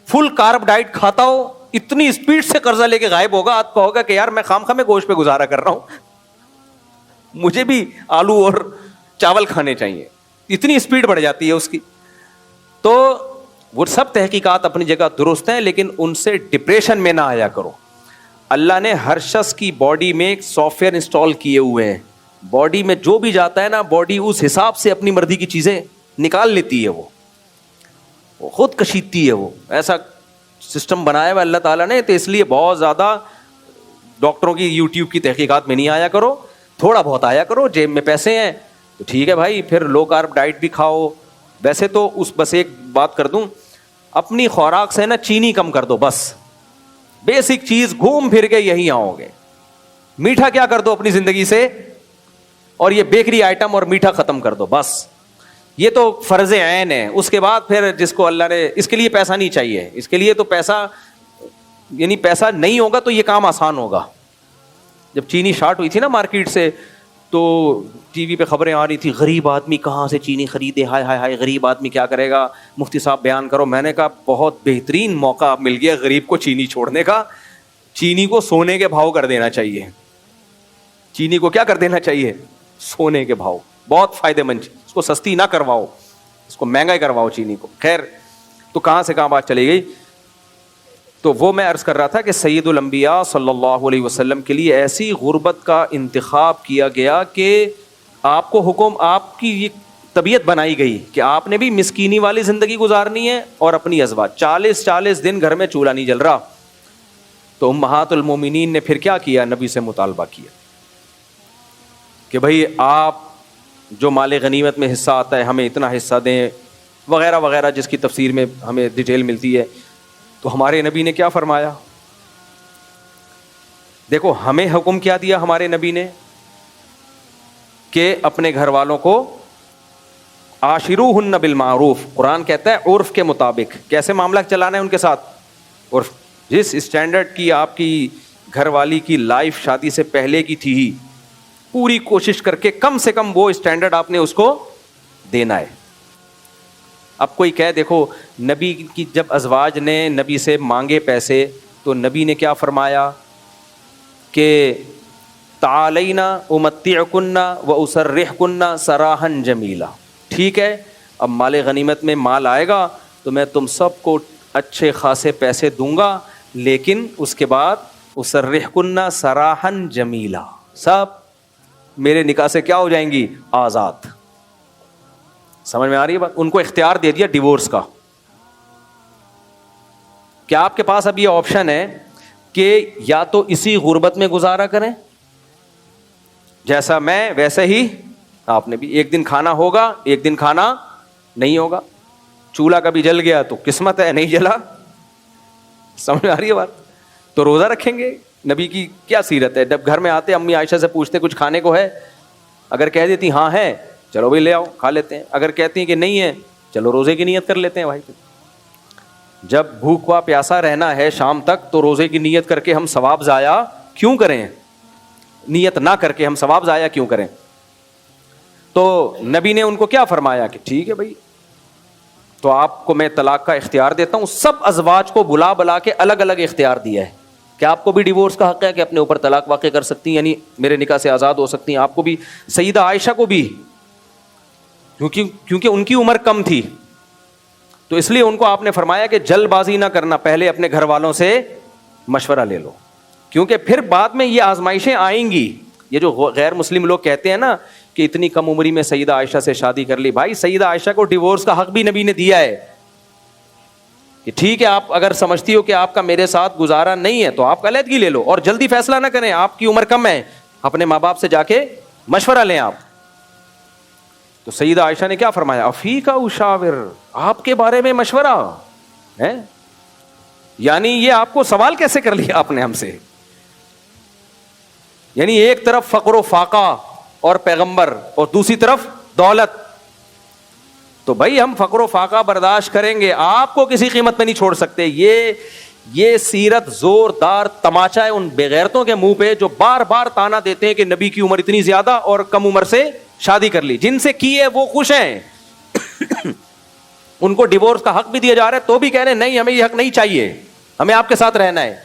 فل کارب ڈائٹ کھاتا ہو, اتنی اسپیڈ سے قرضہ لے کے غائب ہوگا. آپ کو ہوگا کہ یار میں خام میں گوشت پہ گزارا کر رہا ہوں, مجھے بھی آلو اور چاول کھانے چاہیے. اتنی اسپیڈ بڑھ جاتی ہے اس کی. تو وہ سب تحقیقات اپنی جگہ درست ہیں, لیکن ان سے ڈپریشن میں نہ آیا کرو. اللہ نے ہر شخص کی باڈی میں ایک سافٹ ویئر انسٹال کیے ہوئے ہیں. باڈی میں جو بھی جاتا ہے نا, باڈی اس حساب سے اپنی مرضی کی چیزیں نکال لیتی ہے, وہ خود کشیدتی ہے. وہ ایسا سسٹم بنایا ہوا اللہ تعالیٰ نے. تو اس لیے بہت زیادہ ڈاکٹروں کی یوٹیوب کی تحقیقات میں نہیں آیا کرو, تھوڑا بہت آیا کرو. جیب میں پیسے ہیں تو ٹھیک ہے بھائی, پھر لو کارب ڈائٹ بھی کھاؤ. ویسے تو بس ایک بات کر دوں, اپنی خوراک سے نا چینی کم کر دو, بس بیسک چیز, گھوم پھر کے یہی آؤ گے. میٹھا کیا کر دو اپنی زندگی سے, اور یہ بیکری آئٹم اور میٹھا ختم کر دو بس. یہ تو فرض عین ہے. اس کے بعد پھر جس کو اللہ نے, اس کے لیے پیسہ نہیں چاہیے, اس کے لیے تو پیسہ یعنی پیسہ نہیں ہوگا تو یہ کام آسان ہوگا. جب چینی شارٹ ہوئی تھی نا مارکیٹ سے, تو ٹی وی پہ خبریں آ رہی تھی, غریب آدمی کہاں سے چینی خریدے, ہائے ہائے ہائے غریب آدمی کیا کرے گا, مفتی صاحب بیان کرو. میں نے کہا بہت بہترین موقع مل گیا غریب کو چینی چھوڑنے کا. چینی کو سونے کے بھاؤ کر دینا چاہیے. چینی کو کیا کر دینا چاہیے؟ سونے کے بھاؤ، بہت فائدہ مند چیز، اس کو سستی نہ کرواؤ، اس کو مہنگا ہی کرواؤ چینی کو. خیر، تو کہاں سے کہاں بات چلی گئی؟ تو وہ میں عرض کر رہا تھا کہ سید الانبیاء صلی اللہ علیہ وسلم کے لیے ایسی غربت کا انتخاب کیا گیا کہ آپ کو حکم، آپ کی یہ طبیعت بنائی گئی کہ آپ نے بھی مسکینی والی زندگی گزارنی ہے اور اپنی ازواج 40 دن گھر میں چولہا نہیں جل رہا. تو امہات المومنین نے پھر کیا کیا؟ نبی سے مطالبہ کیا کہ بھائی آپ جو مال غنیمت میں حصہ آتا ہے ہمیں اتنا حصہ دیں وغیرہ وغیرہ، جس کی تفسیر میں ہمیں ڈیٹیل ملتی ہے. تو ہمارے نبی نے کیا فرمایا؟ دیکھو ہمیں حکم کیا دیا ہمارے نبی نے کہ اپنے گھر والوں کو عاشروہن بالمعروف، قرآن کہتا ہے عرف کے مطابق کیسے معاملہ چلانا ہے ان کے ساتھ. عرف جس اسٹینڈرڈ کی آپ کی گھر والی کی لائف شادی سے پہلے کی تھی، پوری کوشش کر کے کم سے کم وہ اسٹینڈرڈ آپ نے اس کو دینا ہے. اب کوئی کہے دیکھو نبی کی جب ازواج نے نبی سے مانگے پیسے تو نبی نے کیا فرمایا کہ تعالینا امتعکن واسرحکن سراحا جمیلا. ٹھیک ہے، اب مال غنیمت میں مال آئے گا تو میں تم سب کو اچھے خاصے پیسے دوں گا، لیکن اس کے بعد اسرحکن سراحا جمیلا، سب میرے نکاح سے کیا ہو جائیں گی؟ آزاد. سمجھ میں آ رہی ہے بات؟ ان کو اختیار دے دیا ڈیورس کا. کیا آپ کے پاس اب یہ آپشن ہے کہ یا تو اسی غربت میں گزارا کریں جیسا میں ویسے ہی آپ نے بھی، ایک دن کھانا ہوگا ایک دن کھانا نہیں ہوگا. چولہا کبھی جل گیا تو قسمت ہے، نہیں جلا. سمجھ میں آ رہی ہے بات؟ تو روزہ رکھیں گے. نبی کی کیا سیرت ہے، جب گھر میں آتے امی عائشہ سے پوچھتے کچھ کھانے کو ہے، اگر کہہ دیتی ہاں ہے چلو بھائی لے آؤ کھا لیتے ہیں، اگر کہتی ہیں کہ نہیں ہے چلو روزے کی نیت کر لیتے ہیں. بھائی جب بھوکا پیاسا رہنا ہے شام تک تو روزے کی نیت کر کے ہم ثواب ضائع کیوں کریں؟ نیت نہ کر کے ہم ثواب ضائع کیوں کریں؟ تو نبی نے ان کو کیا فرمایا کہ ٹھیک ہے بھائی، تو آپ کو میں طلاق کا اختیار دیتا ہوں. سب ازواج کو بلا کے الگ الگ اختیار دیا ہے کہ آپ کو بھی ڈیورس کا حق ہے کہ اپنے اوپر طلاق واقع کر سکتی ہیں، یعنی میرے نکاح سے آزاد ہو سکتی ہیں. آپ کو بھی، سیدہ عائشہ کو بھی، کیونکہ ان کی عمر کم تھی تو اس لیے ان کو آپ نے فرمایا کہ جلد بازی نہ کرنا، پہلے اپنے گھر والوں سے مشورہ لے لو، کیونکہ پھر بعد میں یہ آزمائشیں آئیں گی. یہ جو غیر مسلم لوگ کہتے ہیں نا کہ اتنی کم عمری میں سیدہ عائشہ سے شادی کر لی، بھائی سیدہ عائشہ کو ڈیورس کا حق بھی نبی نے دیا ہے کہ ٹھیک ہے آپ اگر سمجھتی ہو کہ آپ کا میرے ساتھ گزارا نہیں ہے تو آپ علیحدگی لے لو، اور جلدی فیصلہ نہ کریں، آپ کی عمر کم ہے، اپنے ماں باپ سے جا کے مشورہ لیں آپ. تو سیدہ عائشہ نے کیا فرمایا؟ افیک اشاور، آپ کے بارے میں مشورہ ہے، یعنی یہ آپ کو سوال کیسے کر لیا آپ نے ہم سے؟ یعنی ایک طرف فقر و فاقہ اور پیغمبر اور دوسری طرف دولت، تو بھائی ہم فقر و فاقہ برداشت کریں گے، آپ کو کسی قیمت پہ نہیں چھوڑ سکتے. یہ سیرت زوردار تماچا ہے ان بےغیرتوں کے منہ پہ جو بار بار تانا دیتے ہیں کہ نبی کی عمر اتنی زیادہ اور کم عمر سے شادی کر لی. جن سے کی ہے وہ خوش ہیں ان کو ڈیورس کا حق بھی دیا جا رہا ہے تو بھی کہہ رہے ہیں نہیں ہمیں یہ حق نہیں چاہیے، ہمیں آپ کے ساتھ رہنا ہے.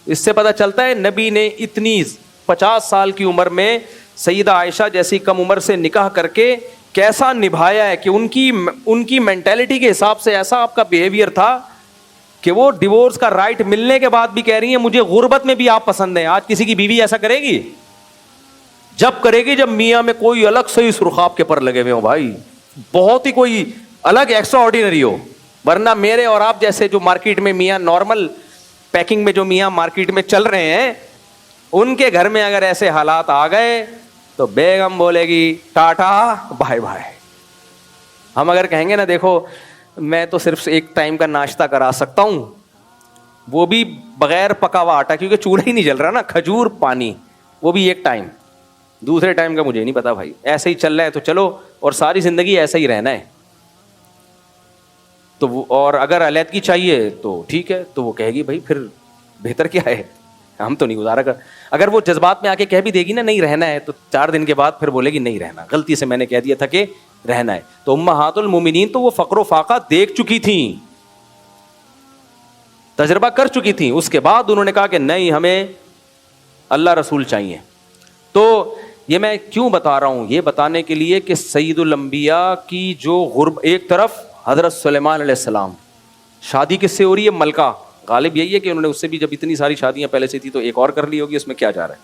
اس سے پتہ چلتا ہے نبی نے اتنی 50 سال کی عمر میں سیدہ عائشہ جیسی کم عمر سے نکاح کر کے کیسا نبھایا ہے کہ ان کی مینٹیلٹی کے حساب سے ایسا آپ کا بیہیویئر تھا کہ وہ ڈیورس کا رائٹ ملنے کے بعد بھی کہہ رہی ہیں مجھے غربت میں بھی آپ پسند ہیں. آج کسی کی بیوی ایسا کرے گی؟ جب کرے گی جب میاں میں کوئی الگ سے ہی سرخاب کے پر لگے ہوئے ہوں، بھائی بہت ہی کوئی الگ ایکسٹرا آرڈینری ہو. ورنہ میرے اور آپ جیسے جو مارکیٹ میں میاں نارمل پیکنگ میں جو میاں مارکیٹ میں چل رہے ہیں، ان کے گھر میں اگر ایسے حالات آ گئے تو بیگم بولے گی ٹاٹا بائے بائے. ہم اگر کہیں گے نا دیکھو میں تو صرف ایک ٹائم کا ناشتہ کرا سکتا ہوں، وہ بھی بغیر پکا ہوا آٹا کیونکہ چولہا ہی نہیں جل رہا نا، کھجور پانی، وہ بھی ایک ٹائم، دوسرے ٹائم کا مجھے نہیں پتا. بھائی ایسے ہی چل رہا ہے تو چلو، اور ساری زندگی ایسا ہی رہنا ہے. تو وہ اور اگر علیحدگی چاہیے تو ٹھیک ہے، تو وہ کہے گی بھائی پھر بہتر کیا ہے، ہم تو نہیں گزارا کر. اگر وہ جذبات میں آ کے کہہ بھی دے گی نا نہیں رہنا ہے، تو 4 دن کے بعد پھر بولے گی نہیں رہنا، غلطی سے میں نے کہہ دیا تھا کہ رہنا ہے. تو امہات المومنین تو وہ فقر و فاقہ دیکھ چکی تھیں، تجربہ کر چکی تھیں. اس کے بعد انہوں نے کہا کہ نہیں ہمیں اللہ رسول چاہیے. تو یہ میں کیوں بتا رہا ہوں؟ یہ بتانے کے لیے کہ سید الانبیاء کی جو ایک طرف حضرت سلیمان علیہ السلام، شادی کس سے ہو رہی ہے؟ ملکہ. غالب یہی ہے کہ انہوں نے اس سے بھی جب اتنی ساری شادیاں پہلے سے تھی تو ایک اور کر لی ہوگی، اس میں کیا جا رہا ہے.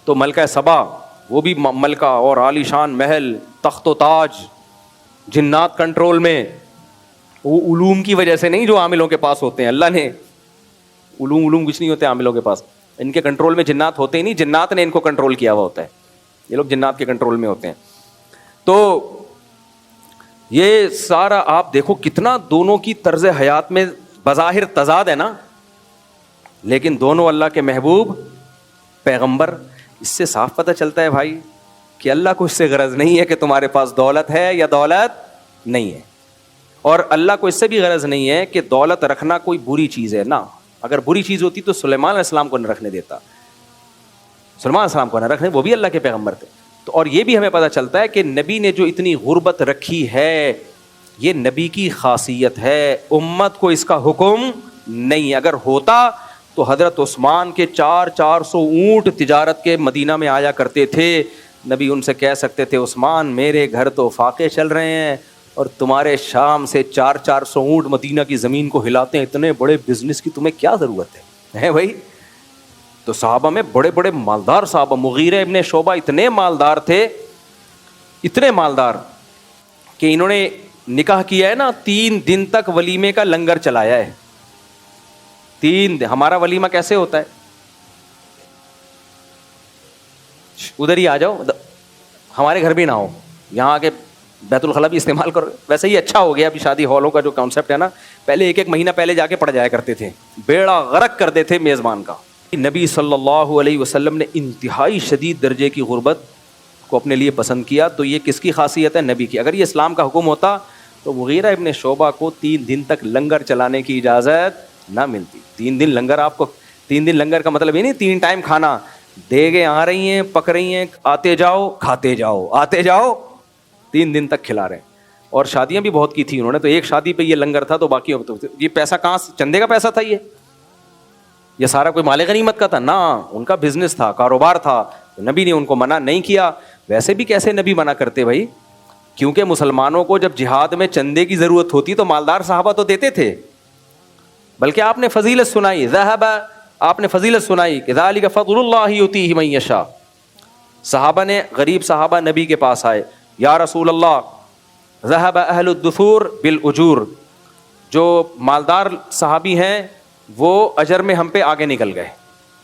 تو ملکہ سبا وہ بھی ملکہ، اور عالی شان محل، تخت و تاج، جنات کنٹرول میں. وہ علوم کی وجہ سے نہیں جو عاملوں کے پاس ہوتے ہیں، اللہ نے علوم کچھ نہیں ہوتے عاملوں کے پاس، ان کے کنٹرول میں جنات ہوتے ہی نہیں، جنات نے ان کو کنٹرول کیا ہوا ہوتا ہے، یہ لوگ جنات کے کنٹرول میں ہوتے ہیں. تو یہ سارا آپ دیکھو کتنا دونوں کی طرز حیات میں بظاہر تضاد ہے نا، لیکن دونوں اللہ کے محبوب پیغمبر. اس سے صاف پتہ چلتا ہے بھائی کہ اللہ کو اس سے غرض نہیں ہے کہ تمہارے پاس دولت ہے یا دولت نہیں ہے، اور اللہ کو اس سے بھی غرض نہیں ہے کہ دولت رکھنا کوئی بری چیز ہے. نہ، اگر بری چیز ہوتی تو سلیمان علیہ السلام کو نہ رکھنے دیتا، سلیمان علیہ السلام کو نہ رکھنے، وہ بھی اللہ کے پیغمبر تھے. تو اور یہ بھی ہمیں پتہ چلتا ہے کہ نبی نے جو اتنی غربت رکھی ہے یہ نبی کی خاصیت ہے، امت کو اس کا حکم نہیں. اگر ہوتا تو حضرت عثمان کے 400 اونٹ تجارت کے مدینہ میں آیا کرتے تھے، نبی ان سے کہہ سکتے تھے عثمان میرے گھر تو فاقے چل رہے ہیں اور تمہارے شام سے 400 اونٹ مدینہ کی زمین کو ہلاتے ہیں، اتنے بڑے بزنس کی تمہیں کیا ضرورت ہے بھائی. تو صحابہ میں بڑے بڑے مالدار صحابہ، مغیرہ ابن شعبہ اتنے مالدار تھے، اتنے مالدار کہ انہوں نے نکاح کیا ہے نا 3 دن تک ولیمے کا لنگر چلایا ہے. 3 دن. ہمارا ولیمہ کیسے ہوتا ہے؟ ادھر ہی آ جاؤ، ہمارے گھر بھی نہ ہو، یہاں آ کے بیت الخلا بھی استعمال کرو. ویسے ہی اچھا ہو گیا ابھی شادی ہالوں کا جو کانسیپٹ ہے نا، پہلے ایک مہینہ پہلے جا کے پڑ جایا کرتے تھے، بیڑا غرق کر دیتے میزبان کا. نبی صلی اللہ علیہ وسلم نے انتہائی شدید درجے کی غربت کو اپنے لیے پسند کیا. تو یہ کس کی خاصیت ہے؟ نبی کی. اگر یہ اسلام کا حکم ہوتا تو مغیرہ ابن شعبہ کو 3 دن تک لنگر چلانے کی اجازت نہ ملتی. 3 دن لنگر، آپ کو 3 دن لنگر کا مطلب یہ نہیں 3 ٹائم کھانا، دیگیں آ رہی ہیں پک رہی ہیں، آتے جاؤ کھاتے جاؤ، آتے جاؤ، 3 دن تک کھلا رہے ہیں. اور شادیاں بھی بہت کی تھی انہوں نے، تو ایک شادی پہ یہ لنگر تھا تو باقی یہ پیسہ کہاں سے؟ چندے کا پیسہ تھا یہ سارا کوئی مال غنیمت کا تھا؟ نہ، ان کا بزنس تھا، کاروبار تھا. نبی نے ان کو منع نہیں کیا. ویسے بھی کیسے نبی منع کرتے بھائی؟ کیونکہ مسلمانوں کو جب جہاد میں چندے کی ضرورت ہوتی تو مالدار صحابہ تو دیتے تھے. بلکہ آپ نے فضیلت سنائی، آپ نے فضیلت سنائی کہ ذالک فضل اللہ یؤتیہ من یشاء. صحابہ نے، غریب صحابہ نبی کے پاس آئے، یا رسول اللہ ذهب اہل الدثور بالاجور. جو مالدار صحابی ہیں وہ اجر میں ہم پہ آگے نکل گئے.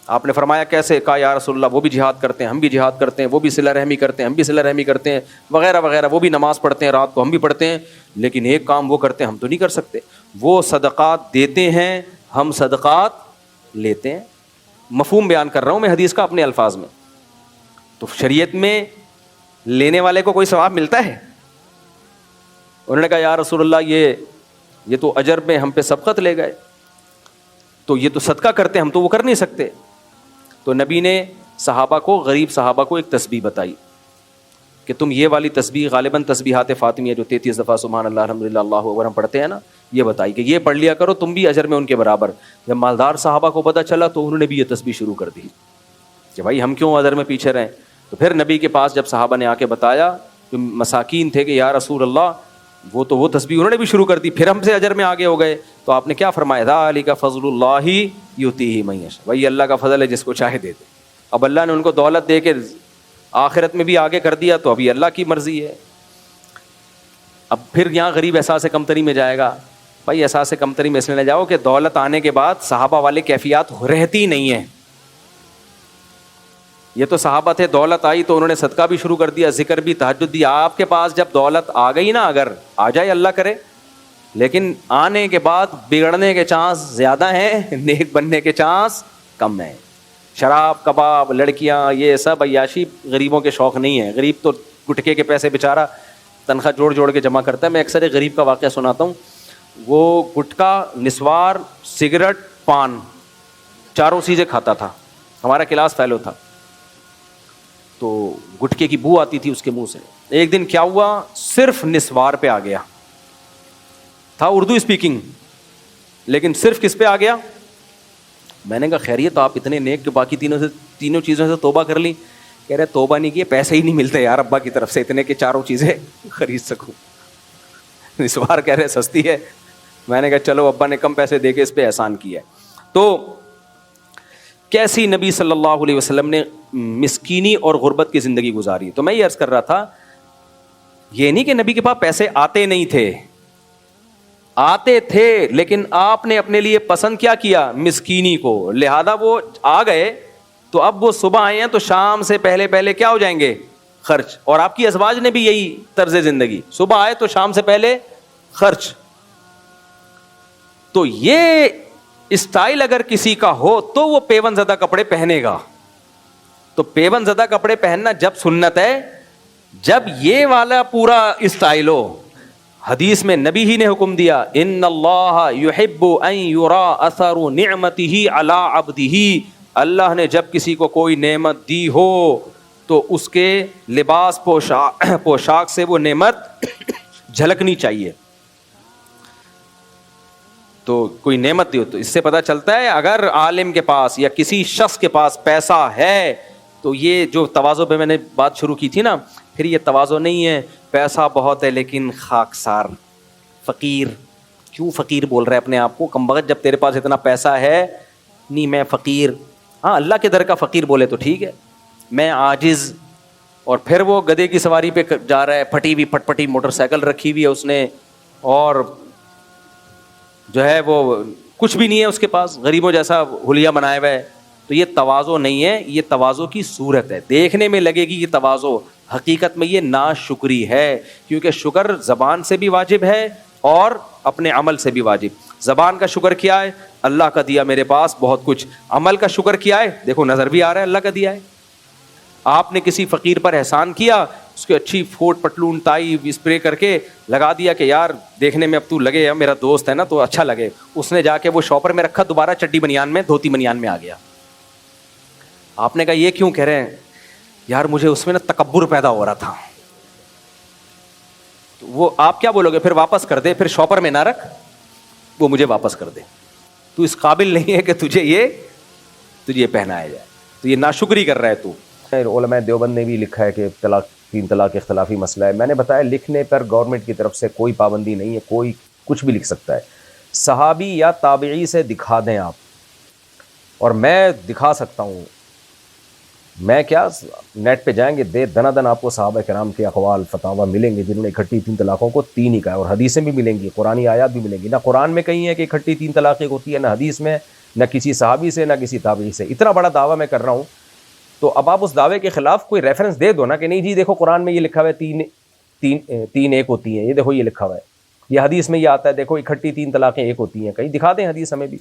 آپ نے فرمایا کیسے؟ کہا یا رسول اللہ وہ بھی جہاد کرتے ہیں، ہم بھی جہاد کرتے ہیں، وہ بھی صلہ رحمی کرتے ہیں، ہم بھی صلہ رحمی کرتے ہیں، وغیرہ وغیرہ. وہ بھی نماز پڑھتے ہیں رات کو، ہم بھی پڑھتے ہیں، لیکن ایک کام وہ کرتے ہیں ہم تو نہیں کر سکتے، وہ صدقات دیتے ہیں، ہم صدقات لیتے ہیں. مفہوم بیان کر رہا ہوں میں حدیث کا اپنے الفاظ میں. تو شریعت میں لینے والے کو کوئی ثواب ملتا ہے؟ انہوں نے کہا یا رسول اللہ یہ تو اجر میں ہم پہ سبقت لے گئے، تو یہ تو صدقہ کرتے ہیں، ہم تو وہ کر نہیں سکتے. تو نبی نے صحابہ کو، غریب صحابہ کو ایک تسبیح بتائی کہ تم یہ والی تسبیح، غالباً تسبیحات فاطمیہ جو 33 دفعہ سبحان اللہ الحمدللہ اللہ اکبر ہم پڑھتے ہیں نا، یہ بتائی کہ یہ پڑھ لیا کرو، تم بھی اجر میں ان کے برابر. جب مالدار صحابہ کو پتہ چلا تو انہوں نے بھی یہ تسبیح شروع کر دی کہ بھائی ہم کیوں اجر میں پیچھے رہیں. تو پھر نبی کے پاس جب صحابہ نے آ کے بتایا، جو مساکین تھے، کہ یا رسول اللہ وہ تسبیح انہوں نے بھی شروع کر دی، پھر ہم سے اجر میں آگے ہو گئے. تو آپ نے کیا فرمایا؟ ذالک فضل اللہ یؤتیہ من یشاء. وہی اللہ کا فضل ہے جس کو چاہے دے دے. اب اللہ نے ان کو دولت دے کے آخرت میں بھی آگے کر دیا تو ابھی اللہ کی مرضی ہے. اب پھر یہاں غریب احساس کمتری میں جائے گا. بھائی احساس کمتری میں اس لیے نہ جاؤ کہ دولت آنے کے بعد صحابہ والے کیفیات رہتی نہیں ہیں. یہ تو صحابہ تھے، دولت آئی تو انہوں نے صدقہ بھی شروع کر دیا، ذکر بھی، تہجد بھی. آپ کے پاس جب دولت آ گئی نا، اگر آ جائے اللہ کرے، لیکن آنے کے بعد بگڑنے کے چانس زیادہ ہیں، نیک بننے کے چانس کم ہیں. شراب، کباب، لڑکیاں، یہ سب عیاشی غریبوں کے شوق نہیں ہیں. غریب تو گٹکے کے پیسے بیچارہ تنخواہ جوڑ جوڑ کے جمع کرتا ہے. میں اکثر ایک غریب کا واقعہ سناتا ہوں. وہ گٹکا، نسوار، سگریٹ، پان، چاروں چیزیں کھاتا تھا. ہمارا کلاس فیلو تھا تو گٹکے کی بو آتی تھی اس کے منہ سے. ایک دن کیا ہوا، صرف نسوار پہ آ گیا. تھا اردو اسپیکنگ، لیکن صرف کس پہ آ گیا؟ میں نے کہا خیریت آپ اتنے نیک کہ باقی تینوں چیزوں سے توبہ کر لی؟ کہہ رہے توبہ نہیں کی، پیسے ہی نہیں ملتے یار ابا کی طرف سے اتنے کہ چاروں چیزیں خرید سکوں. اس بار کہہ رہے سستی ہے. میں نے کہا چلو ابا نے کم پیسے دے کے اس پہ احسان کیا ہے. تو کیسی نبی صلی اللہ علیہ وسلم نے مسکینی اور غربت کی زندگی گزاری. تو میں یہ عرض کر رہا تھا، یہ نہیں کہ نبی کے پاس پیسے آتے نہیں تھے، آتے تھے، لیکن آپ نے اپنے لیے پسند کیا کیا؟ مسکینی کو. لہذا وہ آ گئے تو اب وہ صبح آئے ہیں تو شام سے پہلے پہلے کیا ہو جائیں گے؟ خرچ. اور آپ کی ازواج نے بھی یہی طرز زندگی، صبح آئے تو شام سے پہلے خرچ. تو یہ اسٹائل اگر کسی کا ہو تو وہ پیون زدہ کپڑے پہنے گا. تو پیون زدہ کپڑے پہننا جب سنت ہے جب یہ والا پورا اسٹائل ہو. حدیث میں نبی ہی نے حکم دیا، ان اللہ یحب ان یرا اثر نعمتہ علی عبدہ. اللہ نے جب کسی کو کوئی نعمت دی ہو تو اس کے لباس پوشاک سے وہ نعمت جھلکنی چاہیے. تو کوئی نعمت دی ہو تو اس سے پتہ چلتا ہے اگر عالم کے پاس یا کسی شخص کے پاس پیسہ ہے تو یہ جو تواضع پہ میں نے بات شروع کی تھی نا، پھر یہ تواضع نہیں ہے پیسہ بہت ہے لیکن خاکسار فقیر. کیوں فقیر بول رہے اپنے آپ کو؟ کمبخت جب تیرے پاس اتنا پیسہ ہے. نہیں میں فقیر، ہاں اللہ کے در کا فقیر بولے تو ٹھیک ہے، میں عاجز. اور پھر وہ گدھے کی سواری پہ جا رہا ہے، پھٹی ہوئی پٹ پٹی موٹر سائیکل رکھی ہوئی ہے اس نے، اور جو ہے وہ کچھ بھی نہیں ہے اس کے پاس، غریبوں جیسا حلیہ بنایا ہوا ہے. تو یہ تواضع نہیں ہے، یہ تواضع کی صورت ہے. دیکھنے میں لگے گی یہ تواضع، حقیقت میں یہ ناشکری ہے. کیونکہ شکر زبان سے بھی واجب ہے اور اپنے عمل سے بھی واجب. زبان کا شکر کیا ہے؟ اللہ کا دیا میرے پاس بہت کچھ. عمل کا شکر کیا ہے؟ دیکھو نظر بھی آ رہا ہے اللہ کا دیا ہے. آپ نے کسی فقیر پر احسان کیا، اس کی اچھی فوٹ پٹلون ٹائی اسپرے کر کے لگا دیا کہ یار دیکھنے میں اب تو لگے میرا دوست ہے نا تو اچھا لگے. اس نے جا کے وہ شاپر میں رکھا، دوبارہ چڈی بنیان میں دھوتی بنیان میں آ گیا. آپ نے کہا یہ کیوں؟ کہہ رہے ہیں یار مجھے اس میں نا تکبر پیدا ہو رہا تھا. تو وہ آپ کیا بولو گے؟ پھر واپس کر دے، پھر شاپر میں نہ رکھ، وہ مجھے واپس کر دے. تو اس قابل نہیں ہے کہ تجھے یہ پہنایا جائے. تو یہ ناشکری کر رہا ہے تو. علماء دیوبند نے بھی لکھا ہے کہ تین طلاق اختلافی مسئلہ ہے. میں نے بتایا لکھنے پر گورنمنٹ کی طرف سے کوئی پابندی نہیں ہے، کوئی کچھ بھی لکھ سکتا ہے. صحابی یا تابعی سے دکھا دیں آپ، اور میں دکھا سکتا ہوں. میں کیا نیٹ پہ جائیں گے دنا دن آپ کو صحابہ کرام کے اقوال فتاوی ملیں گے جنہوں نے اکٹھی 3 طلاقوں کو 3 ہی کہا ہے. اور حدیثیں بھی ملیں گی، قرآنی آیات بھی ملیں گی. نہ قرآن میں کہیں ہے کہ اکٹھی 3 طلاقیں ہوتی ہے، نہ حدیث میں، نہ کسی صحابی سے، نہ کسی تابعی سے. اتنا بڑا دعویٰ میں کر رہا ہوں تو اب آپ اس دعوے کے خلاف کوئی ریفرنس دے دو نا کہ نہیں جی دیکھو قرآن میں یہ لکھا ہوا ہے 3 ایک ہوتی ہیں، یہ دیکھو یہ لکھا ہوا ہے، یہ حدیث میں یہ آتا ہے دیکھو اکٹھی 3 طلاقیں ایک ہوتی ہیں. کہیں دکھا دیں حدیث ہمیں بھی.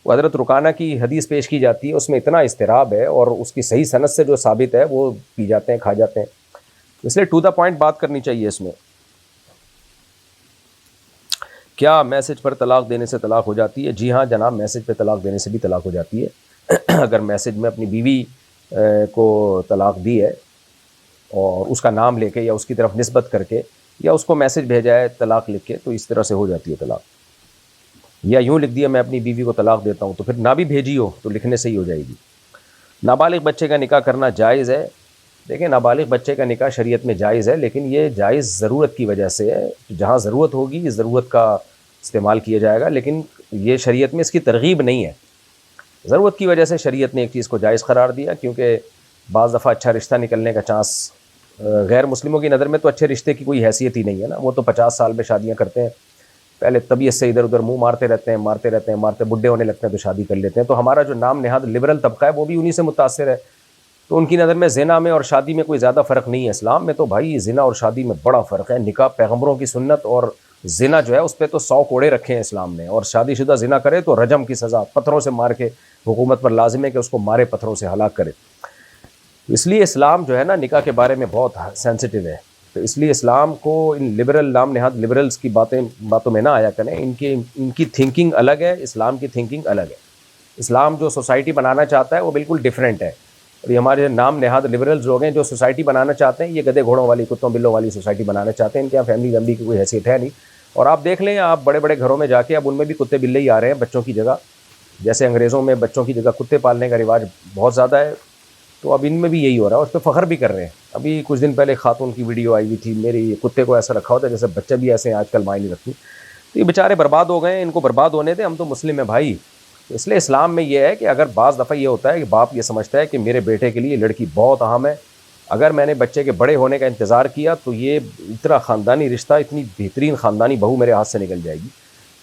وہ حضرت رکانہ کی حدیث پیش کی جاتی ہے، اس میں اتنا اضطراب ہے اور اس کی صحیح سند سے جو ثابت ہے وہ پی جاتے ہیں، کھا جاتے ہیں. اس لیے ٹو دا پوائنٹ بات کرنی چاہیے. اس میں کیا میسج پر طلاق دینے سے طلاق ہو جاتی ہے؟ جی ہاں جناب، میسج پہ طلاق دینے سے بھی طلاق ہو جاتی ہے. اگر میسج میں اپنی بیوی کو طلاق دی ہے اور اس کا نام لے کے یا اس کی طرف نسبت کر کے یا اس کو میسج بھیجا ہے طلاق لکھ کے، تو اس طرح سے ہو جاتی ہے طلاق. یا یوں لکھ دیا میں اپنی بیوی کو طلاق دیتا ہوں، تو پھر نہ بھی بھیجی ہو تو لکھنے سے ہی ہو جائے گی. نابالغ بچے کا نکاح کرنا جائز ہے؟ دیکھیں نابالغ بچے کا نکاح شریعت میں جائز ہے، لیکن یہ جائز ضرورت کی وجہ سے ہے. جہاں ضرورت ہوگی اس ضرورت کا استعمال کیا جائے گا، لیکن یہ شریعت میں اس کی ترغیب نہیں ہے. ضرورت کی وجہ سے شریعت نے ایک چیز کو جائز قرار دیا، کیونکہ بعض دفعہ اچھا رشتہ نکلنے کا چانس غیر مسلموں کی نظر میں تو اچھے رشتے کی کوئی حیثیت ہی نہیں ہے نا. وہ تو 50 سال میں شادیاں کرتے ہیں، پہلے طبیعت سے ادھر ادھر منہ مارتے رہتے ہیں، بڈھے ہونے لگتے ہیں تو شادی کر لیتے ہیں. تو ہمارا جو نام نہاد لبرل طبقہ ہے وہ بھی انہی سے متاثر ہے. تو ان کی نظر میں زنا میں اور شادی میں کوئی زیادہ فرق نہیں ہے. اسلام میں تو بھائی زنا اور شادی میں بڑا فرق ہے. نکاح پیغمبروں کی سنت، اور زنا جو ہے اس پہ تو 100 کوڑے رکھے ہیں اسلام نے. اور شادی شدہ زنا کرے تو رجم کی سزا، پتھروں سے مار کے، حکومت پر لازم ہے کہ اس کو مارے، پتھروں سے ہلاک کرے. اس لیے اسلام جو ہے نا نکاح کے بارے میں بہت سینسٹیو ہے. تو اس لیے اسلام کو ان لبرل نام نہاد لبرلز کی باتوں میں نہ آیا کریں. ان کی تھنکنگ الگ ہے، اسلام کی تھنکنگ الگ ہے. اسلام جو سوسائٹی بنانا چاہتا ہے وہ بالکل ڈیفرنٹ ہے. اور یہ ہمارے نام نہاد لبرلز لوگ ہیں جو سوسائٹی بنانا چاہتے ہیں، یہ گدے گھوڑوں والی، کتوں بلوں والی سوسائٹی بنانا چاہتے ہیں. ان کے یہاں فیملی کی کوئی حیثیت ہے نہیں. اور آپ دیکھ لیں آپ بڑے بڑے گھروں میں جا کے اب ان میں بھی کتے بلے ہی آ رہے ہیں بچوں کی جگہ. جیسے انگریزوں میں بچوں کی جگہ کتے پالنے کا رواج بہت زیادہ ہے، تو اب ان میں بھی یہی ہو رہا ہے، اس پہ فخر بھی کر رہے ہیں۔ ابھی کچھ دن پہلے خاتون کی ویڈیو آئی ہوئی تھی، میری کتے کو ایسا رکھا ہوتا ہے جیسے بچہ بھی ایسے ہیں آج کل مائیں نہیں رکھتی۔ تو یہ بیچارے برباد ہو گئے ہیں، ان کو برباد ہونے دیں، ہم تو مسلم ہیں بھائی۔ تو اس لیے اسلام میں یہ ہے کہ اگر بعض دفعہ یہ ہوتا ہے کہ باپ یہ سمجھتا ہے کہ میرے بیٹے کے لیے لڑکی بہت اہم ہے، اگر میں نے بچے کے بڑے ہونے کا انتظار کیا تو یہ اتنا خاندانی رشتہ، اتنی بہترین خاندانی بہو میرے ہاتھ سے نکل جائے گی،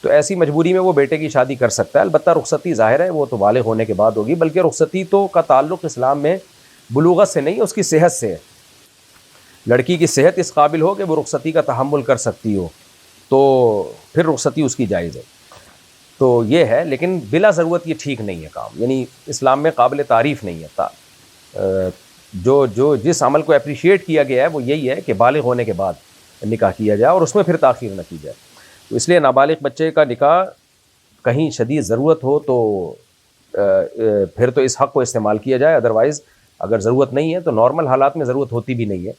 تو ایسی مجبوری میں وہ بیٹے کی شادی کر سکتا ہے۔ البتہ رخصتی ظاہر ہے وہ تو بالغ ہونے کے بعد ہوگی، بلکہ رخصتی تو کا تعلق اسلام میں بلوغت سے نہیں، اس کی صحت سے ہے۔ لڑکی کی صحت اس قابل ہو کہ وہ رخصتی کا تحمل کر سکتی ہو تو پھر رخصتی اس کی جائز ہے۔ تو یہ ہے، لیکن بلا ضرورت یہ ٹھیک نہیں ہے کام، یعنی اسلام میں قابل تعریف نہیں ہے۔ جو جس عمل کو اپریشیٹ کیا گیا ہے وہ یہی ہے کہ بالغ ہونے کے بعد نکاح کیا جائے اور اس میں پھر تاخیر نہ کی جائے۔ تو اس لیے نابالغ بچے کا نکاح کہیں شدید ضرورت ہو تو پھر تو اس حق کو استعمال کیا جائے، ادروائز اگر ضرورت نہیں ہے تو نارمل حالات میں ضرورت ہوتی بھی نہیں ہے،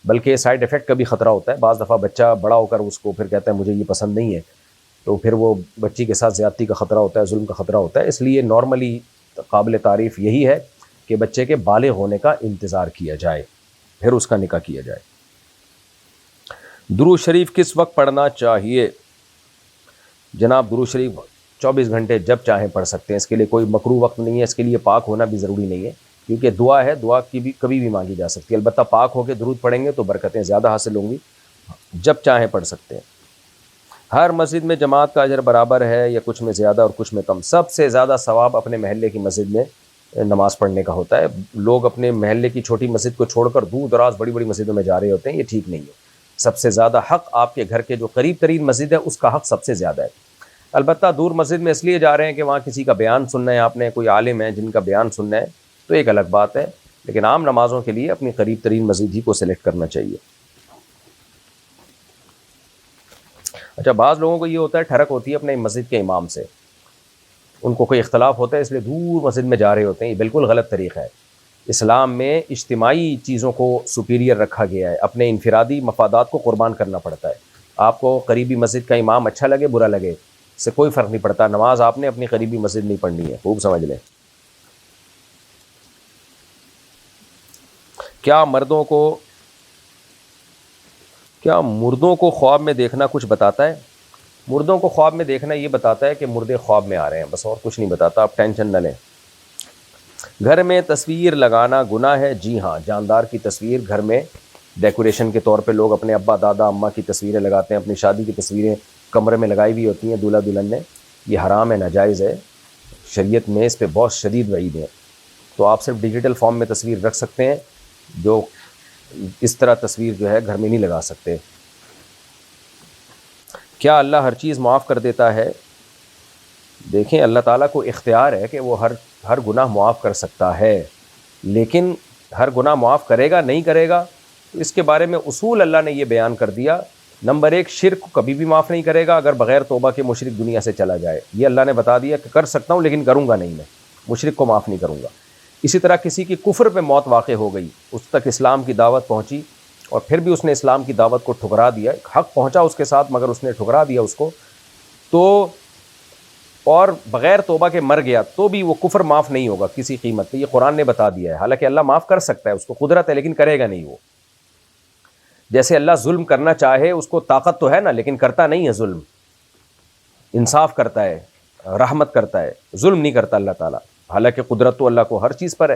بلکہ سائیڈ افیکٹ کا بھی خطرہ ہوتا ہے۔ بعض دفعہ بچہ بڑا ہو کر اس کو پھر کہتا ہے مجھے یہ پسند نہیں ہے، تو پھر وہ بچی کے ساتھ زیادتی کا خطرہ ہوتا ہے، ظلم کا خطرہ ہوتا ہے۔ اس لیے نارملی قابل تعریف یہی ہے کہ بچے کے بالغ ہونے کا انتظار کیا جائے، پھر اس کا نکاح کیا جائے۔ درود شریف کس وقت پڑھنا چاہیے؟ جناب درود شریف 24 گھنٹے جب چاہیں پڑھ سکتے ہیں، اس کے لیے کوئی مکروہ وقت نہیں ہے، اس کے لیے پاک ہونا بھی ضروری نہیں ہے، کیونکہ دعا ہے، دعا کی بھی کبھی بھی مانگی جا سکتی ہے۔ البتہ پاک ہو کے درود پڑھیں گے تو برکتیں زیادہ حاصل ہوں گی، جب چاہیں پڑھ سکتے ہیں۔ ہر مسجد میں جماعت کا اجر برابر ہے یا کچھ میں زیادہ اور کچھ میں کم؟ سب سے زیادہ ثواب اپنے محلے کی مسجد میں نماز پڑھنے کا ہوتا ہے۔ لوگ اپنے محلے کی چھوٹی مسجد کو چھوڑ کر دور دراز بڑی بڑی مسجدوں میں جا رہے ہوتے ہیں، یہ ٹھیک نہیں ہے۔ سب سے زیادہ حق آپ کے گھر کے جو قریب ترین مسجد ہے اس کا حق سب سے زیادہ ہے۔ البتہ دور مسجد میں اس لیے جا رہے ہیں کہ وہاں کسی کا بیان سننا ہے، آپ نے کوئی عالم ہے جن کا بیان سننا ہے تو ایک الگ بات ہے، لیکن عام نمازوں کے لیے اپنی قریب ترین مسجد ہی کو سلیکٹ کرنا چاہیے۔ اچھا، بعض لوگوں کو یہ ہوتا ہے، ٹھڑک ہوتی ہے اپنے مسجد کے امام سے، ان کو کوئی اختلاف ہوتا ہے اس لیے دور مسجد میں جا رہے ہوتے ہیں، یہ بالکل غلط طریقہ ہے۔ اسلام میں اجتماعی چیزوں کو سپیریئر رکھا گیا ہے، اپنے انفرادی مفادات کو قربان کرنا پڑتا ہے۔ آپ کو قریبی مسجد کا امام اچھا لگے برا لگے اس سے کوئی فرق نہیں پڑتا، نماز آپ نے اپنی قریبی مسجد نہیں پڑھنی ہے، خوب سمجھ لیں۔ کیا مردوں کو خواب میں دیکھنا کچھ بتاتا ہے؟ مردوں کو خواب میں دیکھنا یہ بتاتا ہے کہ مردے خواب میں آ رہے ہیں، بس اور کچھ نہیں بتاتا، آپ ٹینشن نہ لیں۔ گھر میں تصویر لگانا گناہ ہے؟ جی ہاں، جاندار کی تصویر گھر میں ڈیکوریشن کے طور پہ لوگ اپنے ابا دادا اماں کی تصویریں لگاتے ہیں، اپنی شادی کی تصویریں کمرے میں لگائی ہوئی ہوتی ہیں دولہا دلہن نے، یہ حرام ہے، ناجائز ہے، شریعت میں اس پہ بہت شدید وعید ہے۔ تو آپ صرف ڈیجیٹل فارم میں تصویر رکھ سکتے ہیں، جو اس طرح تصویر جو ہے گھر میں نہیں لگا سکتے۔ کیا اللہ ہر چیز معاف کر دیتا ہے؟ دیکھیں، اللہ تعالیٰ کو اختیار ہے کہ وہ ہر گناہ معاف کر سکتا ہے، لیکن ہر گناہ معاف کرے گا نہیں کرے گا تو اس کے بارے میں اصول اللہ نے یہ بیان کر دیا۔ نمبر 1، شرک کو کبھی بھی معاف نہیں کرے گا اگر بغیر توبہ کے مشرک دنیا سے چلا جائے، یہ اللہ نے بتا دیا کہ کر سکتا ہوں لیکن کروں گا نہیں، میں مشرک کو معاف نہیں کروں گا۔ اسی طرح کسی کی کفر پہ موت واقع ہو گئی، اس تک اسلام کی دعوت پہنچی اور پھر بھی اس نے اسلام کی دعوت کو ٹھکرا دیا، حق پہنچا اس کے ساتھ مگر اس نے ٹھکرا دیا اس کو، تو اور بغیر توبہ کے مر گیا تو بھی وہ کفر معاف نہیں ہوگا کسی قیمت پہ، یہ قرآن نے بتا دیا ہے۔ حالانکہ اللہ معاف کر سکتا ہے، اس کو قدرت ہے، لیکن کرے گا نہیں وہ۔ جیسے اللہ ظلم کرنا چاہے، اس کو طاقت تو ہے نا، لیکن کرتا نہیں ہے ظلم، انصاف کرتا ہے، رحمت کرتا ہے، ظلم نہیں کرتا اللہ تعالیٰ، حالانکہ قدرت تو اللہ کو ہر چیز پر ہے۔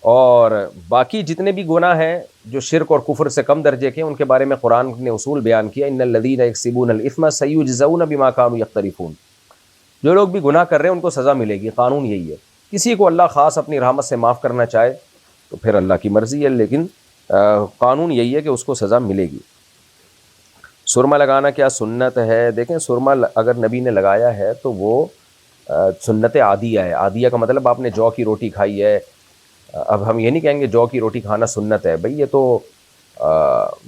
اور باقی جتنے بھی گناہ ہیں جو شرک اور کفر سے کم درجے کے، ان کے بارے میں قرآن نے اصول بیان کیا، ان الذین یکسبون الاثم سیجزون بما کانوا یقترفون، جو لوگ بھی گناہ کر رہے ہیں ان کو سزا ملے گی، قانون یہی ہے۔ کسی کو اللہ خاص اپنی رحمت سے معاف کرنا چاہے تو پھر اللہ کی مرضی ہے، لیکن قانون یہی ہے کہ اس کو سزا ملے گی۔ سرما لگانا کیا سنت ہے؟ دیکھیں، سرما اگر نبی نے لگایا ہے تو وہ سنت عادیہ ہے۔ عادیہ کا مطلب آپ نے جو کی روٹی کھائی ہے، اب ہم یہ نہیں کہیں گے جو کی روٹی کھانا سنت ہے، بھئی یہ تو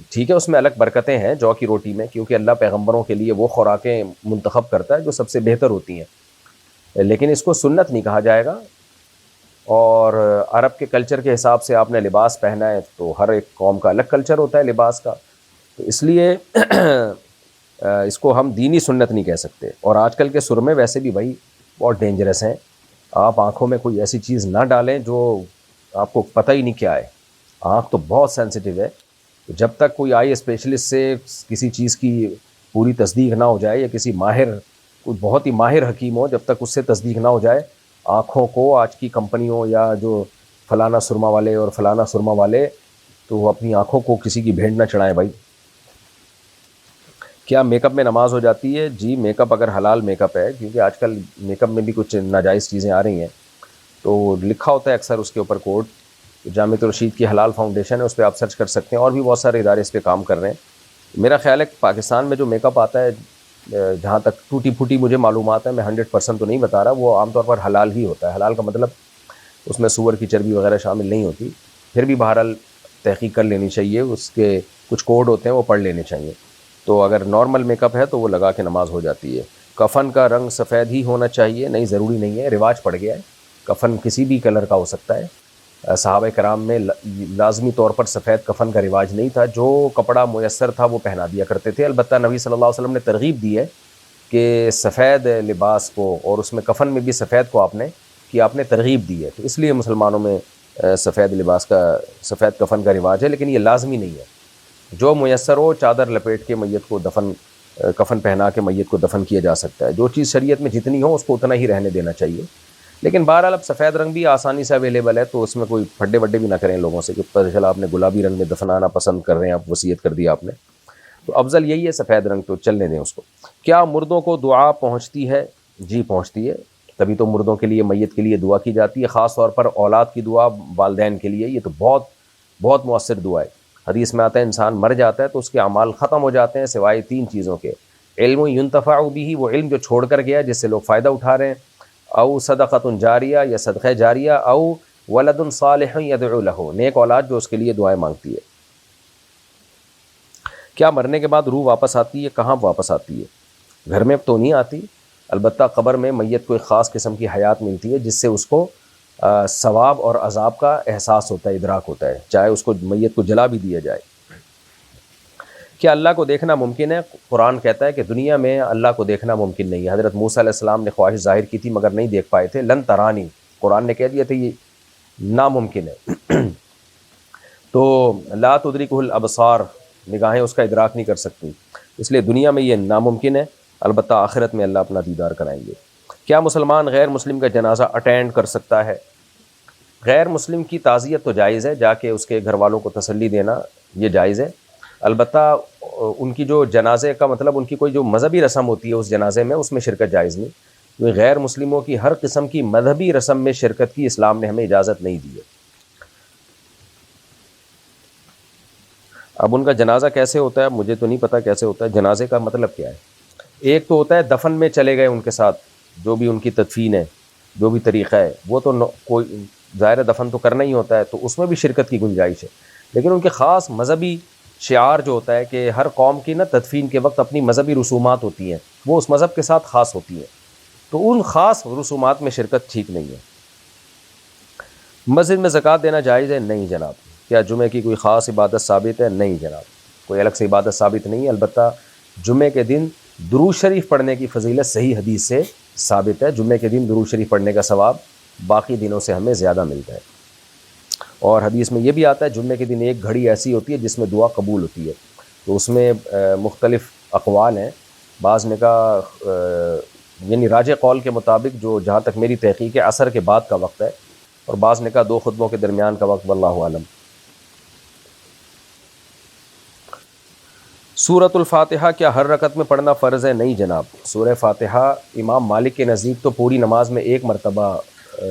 ٹھیک ہے، اس میں الگ برکتیں ہیں جو کی روٹی میں، کیونکہ اللہ پیغمبروں کے لیے وہ خوراکیں منتخب کرتا ہے جو سب سے بہتر ہوتی ہیں، لیکن اس کو سنت نہیں کہا جائے گا۔ اور عرب کے کلچر کے حساب سے آپ نے لباس پہنا ہے تو ہر ایک قوم کا الگ کلچر ہوتا ہے لباس کا، تو اس لیے اس کو ہم دینی سنت نہیں کہہ سکتے۔ اور آج کل کے سرمے ویسے بھی بھائی بہت ڈینجرس ہیں. آپ آنکھوں میں کوئی ایسی چیز نہ ڈالیں جو آپ کو پتہ ہی نہیں کیا ہے. آنکھ تو بہت سینسیٹیو ہے. جب تک کوئی آئی اسپیشلسٹ سے کسی چیز کی پوری تصدیق نہ ہو جائے یا کسی ماہر, کوئی بہت ہی ماہر حکیم ہو, جب تک اس سے تصدیق نہ ہو جائے, آنکھوں کو آج کی کمپنیوں یا جو فلانا سرما والے اور فلانا سرما والے, تو وہ اپنی آنکھوں کو کسی کی بھیڑ نہ چڑھائیں بھائی. کیا میک اپ میں نماز ہو جاتی ہے؟ جی میک اپ اگر حلال میک اپ ہے, کیونکہ آج کل میک اپ میں بھی کچھ ناجائز چیزیں آ رہی ہیں, تو لکھا ہوتا ہے اکثر اس کے اوپر کوڈ. جامعۃ الرشید کی حلال فاؤنڈیشن ہے, اس پہ آپ سرچ کر سکتے ہیں, اور بھی بہت سارے ادارے اس پہ کام کر رہے ہیں. میرا خیال ہے کہ پاکستان میں جو میک اپ آتا ہے, جہاں تک ٹوٹی پھوٹی مجھے معلومات ہے, میں 100% تو نہیں بتا رہا, وہ عام طور پر حلال ہی ہوتا ہے. حلال کا مطلب اس میں سور کی چربی وغیرہ شامل نہیں ہوتی. پھر بھی بہرحال تحقیق کر لینی چاہیے, اس کے کچھ کوڈ ہوتے ہیں وہ پڑھ لینے چاہیے. تو اگر نارمل میک اپ ہے تو وہ لگا کے نماز ہو جاتی ہے. کفن کا رنگ سفید ہی ہونا چاہیے؟ نہیں, ضروری نہیں ہے, رواج پڑ گیا ہے. کفن کسی بھی کلر کا ہو سکتا ہے. صحابہ کرام میں لازمی طور پر سفید کفن کا رواج نہیں تھا, جو کپڑا میسر تھا وہ پہنا دیا کرتے تھے. البتہ نبی صلی اللہ علیہ وسلم نے ترغیب دی ہے کہ سفید لباس کو, اور اس میں کفن میں بھی سفید کو آپ نے ترغیب دی ہے. تو اس لیے مسلمانوں میں سفید لباس کا, سفید کفن کا رواج ہے, لیکن یہ لازمی نہیں ہے. جو میسر ہو, چادر لپیٹ کے میت کو کفن پہنا کے میت کو دفن کیا جا سکتا ہے. جو چیز شریعت میں جتنی ہو اس کو اتنا ہی رہنے دینا چاہیے. لیکن بہرحال اب سفید رنگ بھی آسانی سے اویلیبل ہے, تو اس میں کوئی پھڈے وڈے بھی نہ کریں لوگوں سے کہ پتہ چلا آپ نے گلابی رنگ میں دفنانا پسند کر رہے ہیں, آپ وصیت کر دی آپ نے. تو افضل یہی ہے سفید رنگ, تو چلنے دیں اس کو. کیا مردوں کو دعا پہنچتی ہے؟ جی پہنچتی ہے, تبھی تو مردوں کے لیے, میت کے لیے دعا کی جاتی ہے. خاص طور پر اولاد کی دعا والدین کے لیے, یہ تو بہت بہت مؤثر دعا ہے. حدیث میں آتا ہے انسان مر جاتا ہے تو اس کے اعمال ختم ہو جاتے ہیں سوائے 3 چیزوں کے: علم ینتفع به, وہ علم جو چھوڑ کر گیا جس سے لوگ فائدہ اٹھا رہے ہیں, او صدقۃ جاریہ, یا صدقہ جاریہ, او ولد صالح یدعو له, نیک اولاد جو اس کے لیے دعائیں مانگتی ہے. کیا مرنے کے بعد روح واپس آتی ہے؟ کہاں واپس آتی ہے؟ گھر میں تو نہیں آتی, البتہ قبر میں میت کو ایک خاص قسم کی حیات ملتی ہے جس سے اس کو ثواب اور عذاب کا احساس ہوتا ہے, ادراک ہوتا ہے, چاہے اس کو میت کو جلا بھی دیا جائے. کیا اللہ کو دیکھنا ممکن ہے؟ قرآن کہتا ہے کہ دنیا میں اللہ کو دیکھنا ممکن نہیں ہے. حضرت موسیٰ علیہ السلام نے خواہش ظاہر کی تھی مگر نہیں دیکھ پائے تھے. لن ترانی, قرآن نے کہہ دیا تھا یہ ناممکن ہے. تو لا تدرکہ الابصار, نگاہیں اس کا ادراک نہیں کر سکتی, اس لیے دنیا میں یہ ناممکن ہے. البتہ آخرت میں اللہ اپنا دیدار کرائیں گے. کیا مسلمان غیر مسلم کا جنازہ اٹینڈ کر سکتا ہے؟ غیر مسلم کی تعزیت تو جائز ہے, جا کے اس کے گھر والوں کو تسلی دینا یہ جائز ہے. البتہ ان کی جو جنازے کا مطلب ان کی کوئی جو مذہبی رسم ہوتی ہے اس جنازے میں, اس میں شرکت جائز نہیں. کیونکہ غیر مسلموں کی ہر قسم کی مذہبی رسم میں شرکت کی اسلام نے ہمیں اجازت نہیں دی ہے. اب ان کا جنازہ کیسے ہوتا ہے مجھے تو نہیں پتہ کیسے ہوتا ہے. جنازے کا مطلب کیا ہے؟ ایک تو ہوتا ہے دفن میں چلے گئے ان کے ساتھ, جو بھی ان کی تدفین ہے, جو بھی طریقہ ہے, وہ تو کوئی ظاہر دفن تو کرنا ہی ہوتا ہے, تو اس میں بھی شرکت کی گنجائش ہے. لیکن ان کے خاص مذہبی شعار جو ہوتا ہے کہ ہر قوم کی نا تدفین کے وقت اپنی مذہبی رسومات ہوتی ہیں, وہ اس مذہب کے ساتھ خاص ہوتی ہیں, تو ان خاص رسومات میں شرکت ٹھیک نہیں ہے. مسجد میں زکوٰۃ دینا جائز ہے؟ نہیں جناب. کیا جمعے کی کوئی خاص عبادت ثابت ہے؟ نہیں جناب, کوئی الگ سے عبادت ثابت نہیں ہے. البتہ جمعے کے دن درود شریف پڑھنے کی فضیلت صحیح حدیث سے ثابت ہے. جمعے کے دن درود شریف پڑھنے کا ثواب باقی دنوں سے ہمیں زیادہ ملتا ہے. اور حدیث میں یہ بھی آتا ہے جمعے کے دن ایک گھڑی ایسی ہوتی ہے جس میں دعا قبول ہوتی ہے. تو اس میں مختلف اقوال ہیں. بعض نے کہا یعنی راجح قول کے مطابق جو جہاں تک میری تحقیق ہے عصر کے بعد کا وقت ہے, اور بعض نے کہا 2 خطبوں کے درمیان کا وقت, واللہ عالم. سورۃ الفاتحہ کیا ہر رکعت میں پڑھنا فرض ہے؟ نہیں جناب. سورہ فاتحہ امام مالک کے نزدیک تو پوری نماز میں 1 مرتبہ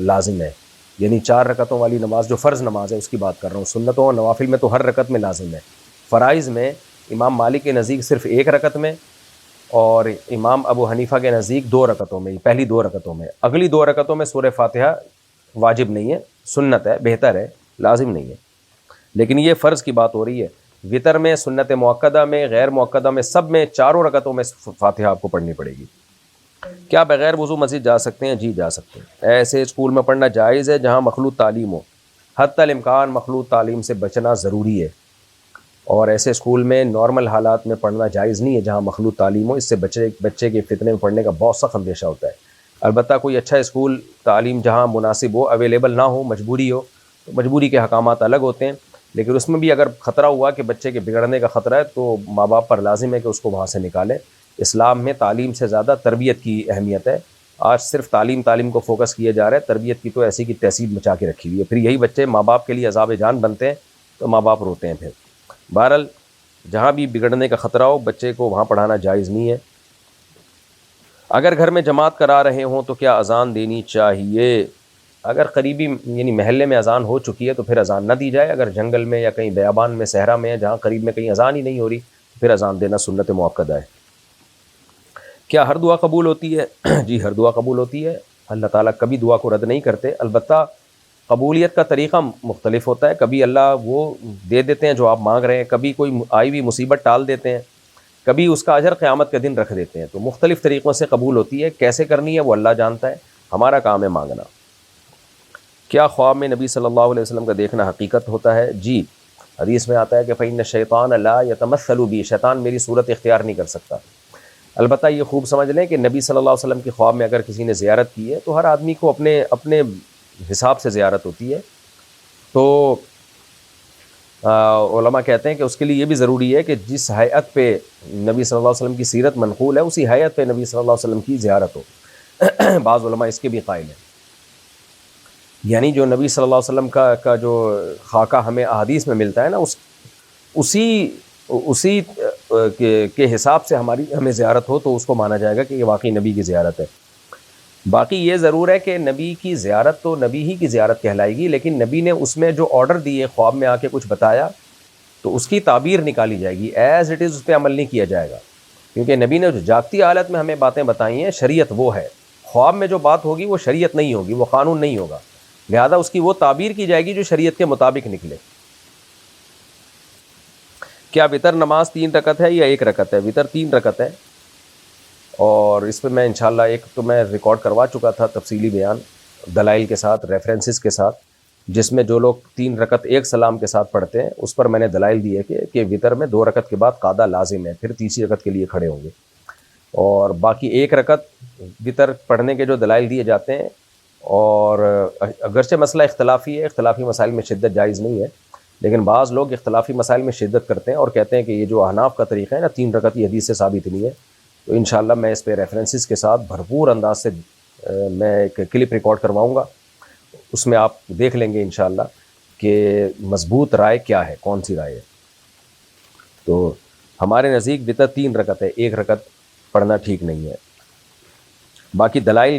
لازم ہے, یعنی 4 رکعتوں والی نماز جو فرض نماز ہے اس کی بات کر رہا ہوں. سنتوں اور نوافل میں تو ہر رکعت میں لازم ہے. فرائض میں امام مالک کے نزدیک صرف 1 رکعت میں, اور امام ابو حنیفہ کے نزدیک 2 رکعتوں میں, پہلی 2 رکعتوں میں. اگلی 2 رکعتوں میں سورہ فاتحہ واجب نہیں ہے, سنت ہے, بہتر ہے, لازم نہیں ہے. لیکن یہ فرض کی بات ہو رہی ہے. وطر میں, سنت مؤکدہ میں, غیر مؤکدہ میں, سب میں 4 رکعتوں میں فاتحہ آپ کو پڑھنی پڑے گی. کیا بغیر وضو مسجد جا سکتے ہیں؟ جی جا سکتے ہیں. ایسے اسکول میں پڑھنا جائز ہے جہاں مخلوط تعلیم ہو. حتی الامکان مخلوط تعلیم سے بچنا ضروری ہے, اور ایسے اسکول میں نارمل حالات میں پڑھنا جائز نہیں ہے جہاں مخلوط تعلیم ہو. اس سے بچے کے فتنے میں پڑھنے کا بہت سخت اندیشہ ہوتا ہے. البتہ کوئی اچھا اسکول تعلیم جہاں مناسب ہو، اویلیبل نہ ہو، مجبوری ہو، تو مجبوری کے حکامات الگ ہوتے ہیں، لیکن اس میں بھی اگر خطرہ ہوا کہ بچے کے بگڑنے کا خطرہ ہے تو ماں باپ پر لازم ہے کہ اس کو وہاں سے نکالیں۔ اسلام میں تعلیم سے زیادہ تربیت کی اہمیت ہے۔ آج صرف تعلیم کو فوکس کیا جا رہا ہے، تربیت کی تو ایسی کی تہذیب مچا کے رکھی ہوئی ہے، پھر یہی بچے ماں باپ کے لیے عذاب جان بنتے ہیں تو ماں باپ روتے ہیں پھر۔ بہرحال جہاں بھی بگڑنے کا خطرہ ہو بچے کو وہاں پڑھانا جائز نہیں ہے۔ اگر گھر میں جماعت کرا رہے ہوں تو کیا اذان دینی چاہیے؟ اگر قریبی یعنی محلے میں اذان ہو چکی ہے تو پھر اذان نہ دی جائے۔ اگر جنگل میں یا کہیں بیابان میں صحرا میں جہاں قریب میں کہیں اذان ہی نہیں ہو رہی پھر اذان دینا سنت مؤکدہ ہے۔ کیا ہر دعا قبول ہوتی ہے؟ جی ہر دعا قبول ہوتی ہے، اللہ تعالیٰ کبھی دعا کو رد نہیں کرتے، البتہ قبولیت کا طریقہ مختلف ہوتا ہے۔ کبھی اللہ وہ دے دیتے ہیں جو آپ مانگ رہے ہیں، کبھی کوئی آئی ہوئی مصیبت ٹال دیتے ہیں، کبھی اس کا اجر قیامت کے دن رکھ دیتے ہیں، تو مختلف طریقوں سے قبول ہوتی ہے، کیسے کرنی ہے وہ اللہ جانتا ہے، ہمارا کام ہے مانگنا۔ کیا خواب میں نبی صلی اللہ علیہ وسلم کا دیکھنا حقیقت ہوتا ہے؟ جی حدیث میں آتا ہے کہ فإن الشیطان لا یتمثل بی، شیطان میری صورت اختیار نہیں کر سکتا۔ البتہ یہ خوب سمجھ لیں کہ نبی صلی اللہ علیہ وسلم کے خواب میں اگر کسی نے زیارت کی ہے تو ہر آدمی کو اپنے اپنے حساب سے زیارت ہوتی ہے، تو علماء کہتے ہیں کہ اس کے لیے یہ بھی ضروری ہے کہ جس ہیئت پہ نبی صلی اللہ علیہ وسلم کی سیرت منقول ہے اسی ہیئت پہ نبی صلی اللہ علیہ وسلم کی زیارت ہو۔ بعض علماء اس کے بھی قائل ہیں، یعنی جو نبی صلی اللہ علیہ وسلم کا جو خاکہ ہمیں احادیث میں ملتا ہے نا، اسی کے حساب سے ہمیں زیارت ہو تو اس کو مانا جائے گا کہ یہ واقعی نبی کی زیارت ہے۔ باقی یہ ضرور ہے کہ نبی کی زیارت تو نبی ہی کی زیارت کہلائے گی، لیکن نبی نے اس میں جو آرڈر دیے، خواب میں آ کے کچھ بتایا تو اس کی تعبیر نکالی جائے گی، ایز اٹ از اس پہ عمل نہیں کیا جائے گا، کیونکہ نبی نے جو جاگتی حالت میں ہمیں باتیں بتائی ہیں شریعت وہ ہے، خواب میں جو بات ہوگی وہ شریعت نہیں ہوگی، وہ قانون نہیں ہوگا، لہذا اس کی وہ تعبیر کی جائے گی جو شریعت کے مطابق نکلے۔ کیا وتر نماز 3 رکعت ہے یا 1 رکعت ہے؟ وتر 3 رکعت ہے، اور اس پہ میں انشاءاللہ ایک تو میں ریکارڈ کروا چکا تھا تفصیلی بیان دلائل کے ساتھ، ریفرنسز کے ساتھ، جس میں جو لوگ 3 رکعت ایک سلام کے ساتھ پڑھتے ہیں اس پر میں نے دلائل دی ہے کہ وتر میں 2 رکعت کے بعد قعدہ لازم ہے، پھر تیسری رکعت کے لیے کھڑے ہوں گے، اور باقی 1 رکعت وتر پڑھنے کے جو دلائل دیے جاتے ہیں، اور اگرچہ مسئلہ اختلافی ہے، اختلافی مسائل میں شدت جائز نہیں ہے، لیکن بعض لوگ اختلافی مسائل میں شدت کرتے ہیں اور کہتے ہیں کہ یہ جو احناف کا طریقہ ہے نا 3 رکعت، یہ حدیث سے ثابت نہیں ہے، تو انشاءاللہ میں اس پہ ریفرنسز کے ساتھ بھرپور انداز سے میں ایک کلپ ریکارڈ کرواؤں گا، اس میں آپ دیکھ لیں گے انشاءاللہ کہ مضبوط رائے کیا ہے، کون سی رائے ہے۔ تو ہمارے نزدیک وتر 3 رکعت ہے، 1 رکعت پڑھنا ٹھیک نہیں ہے۔ باقی دلائل،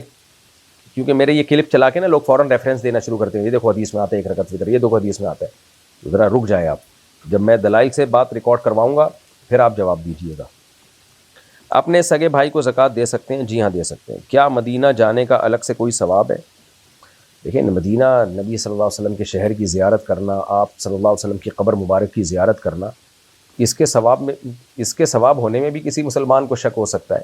کیونکہ میرے یہ کلپ چلا کے نا لوگ فوراً ریفرنس دینا شروع کرتے ہیں، یہ دیکھو حدیث میں آتا ہے 1 رکعت وتر، یہ دیکھو حدیث میں آتا ہے، تو ذرا رک جائیں آپ، جب میں دلائل سے بات ریکارڈ کرواؤں گا پھر آپ جواب دیجیے گا۔ اپنے سگے بھائی کو زکوٰۃ دے سکتے ہیں؟ جی ہاں دے سکتے ہیں۔ کیا مدینہ جانے کا الگ سے کوئی ثواب ہے؟ دیکھیں مدینہ نبی صلی اللہ علیہ وسلم کے شہر کی زیارت کرنا، آپ صلی اللہ علیہ وسلم کی قبر مبارک کی زیارت کرنا، اس کے ثواب ہونے میں بھی کسی مسلمان کو شک ہو سکتا ہے،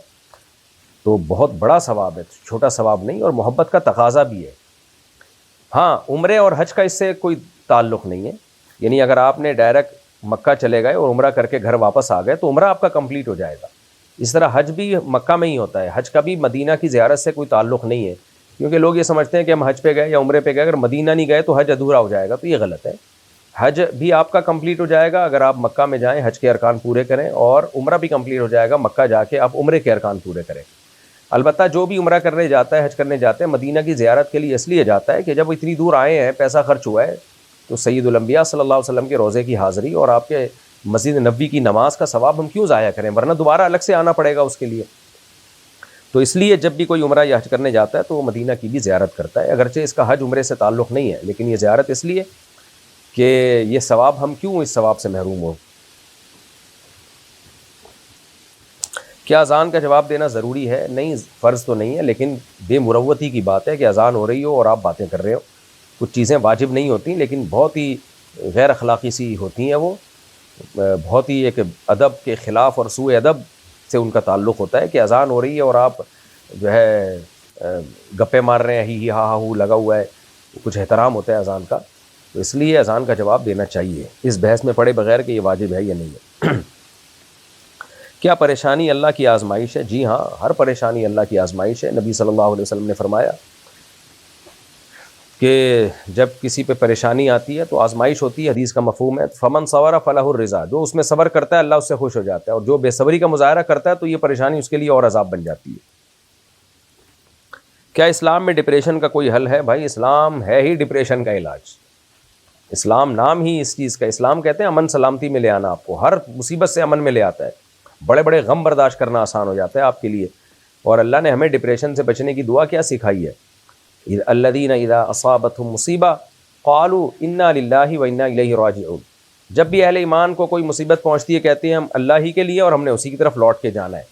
تو بہت بڑا ثواب ہے، چھوٹا ثواب نہیں، اور محبت کا تقاضا بھی ہے۔ ہاں عمرے اور حج کا اس سے کوئی تعلق نہیں ہے، یعنی اگر آپ نے ڈائریکٹ مکہ چلے گئے اور عمرہ کر کے گھر واپس آ گئے تو عمرہ آپ کا کمپلیٹ ہو جائے گا، اس طرح حج بھی مکہ میں ہی ہوتا ہے، حج کا بھی مدینہ کی زیارت سے کوئی تعلق نہیں ہے، کیونکہ لوگ یہ سمجھتے ہیں کہ ہم حج پہ گئے یا عمرے پہ گئے اگر مدینہ نہیں گئے تو حج ادھورا ہو جائے گا، تو یہ غلط ہے، حج بھی آپ کا کمپلیٹ ہو جائے گا اگر آپ مکہ میں جائیں، حج کے ارکان پورے کریں، اور عمرہ بھی کمپلیٹ ہو جائے گا مکہ جا کے آپ عمرے کے ارکان پورے کریں۔ البتہ جو بھی عمرہ کرنے جاتا ہے، حج کرنے جاتا ہے، مدینہ کی زیارت کے لیے اس لیے جاتا ہے کہ جب اتنی دور آئے ہیں، پیسہ خرچ ہوا ہے، تو سید الانبیاء صلی اللہ علیہ وسلم کے روضے کی حاضری اور آپ کے مسجد نبوی کی نماز کا ثواب ہم کیوں ضائع کریں، ورنہ دوبارہ الگ سے آنا پڑے گا اس کے لیے، تو اس لیے جب بھی کوئی عمرہ یا حج کرنے جاتا ہے تو وہ مدینہ کی بھی زیارت کرتا ہے، اگرچہ اس کا حج عمرے سے تعلق نہیں ہے، لیکن یہ زیارت اس لیے کہ یہ ثواب ہم کیوں اس ثواب سے محروم ہوں۔ کیا اذان کا جواب دینا ضروری ہے؟ نہیں، فرض تو نہیں ہے، لیکن بے مروتی کی بات ہے کہ اذان ہو رہی ہو اور آپ باتیں کر رہے ہو، کچھ چیزیں واجب نہیں ہوتی لیکن بہت ہی غیر اخلاقی سی ہوتی ہیں، وہ بہت ہی ایک ادب کے خلاف اور سوء ادب سے ان کا تعلق ہوتا ہے کہ اذان ہو رہی ہے اور آپ جو ہے گپے مار رہے ہیں، ہی ہا ہو لگا ہوا ہے، کچھ احترام ہوتا ہے اذان کا، تو اس لیے اذان کا جواب دینا چاہیے، اس بحث میں پڑے بغیر کہ یہ واجب ہے یا نہیں ہے۔ کیا پریشانی اللہ کی آزمائش ہے؟ جی ہاں، ہر پریشانی اللہ کی آزمائش ہے۔ نبی صلی اللہ علیہ وسلم نے فرمایا کہ جب کسی پہ پریشانی آتی ہے تو آزمائش ہوتی ہے، حدیث کا مفہوم ہے فمن صبر فلہ الرضا، جو اس میں صبر کرتا ہے اللہ اس سے خوش ہو جاتا ہے، اور جو بے صبری کا مظاہرہ کرتا ہے تو یہ پریشانی اس کے لیے اور عذاب بن جاتی ہے۔ کیا اسلام میں ڈپریشن کا کوئی حل ہے؟ بھائی اسلام ہے ہی ڈپریشن کا علاج، اسلام نام ہی اس چیز کا، اسلام کہتے ہیں امن سلامتی میں لے آنا، آپ کو ہر مصیبت سے امن میں لے آتا ہے، بڑے بڑے غم برداشت کرنا آسان ہو جاتا ہے آپ کے لیے۔ اور اللہ نے ہمیں ڈپریشن سے بچنے کی دعا کیا سکھائی ہے؟ الذین اذا اصابتهم مصیبہ قالوا انا للہ و انا الیہ راجعون، جب بھی اہل ایمان کو کوئی مصیبت پہنچتی ہے کہتے ہیں ہم اللہ ہی کے لیے اور ہم نے اسی کی طرف لوٹ کے جانا ہے۔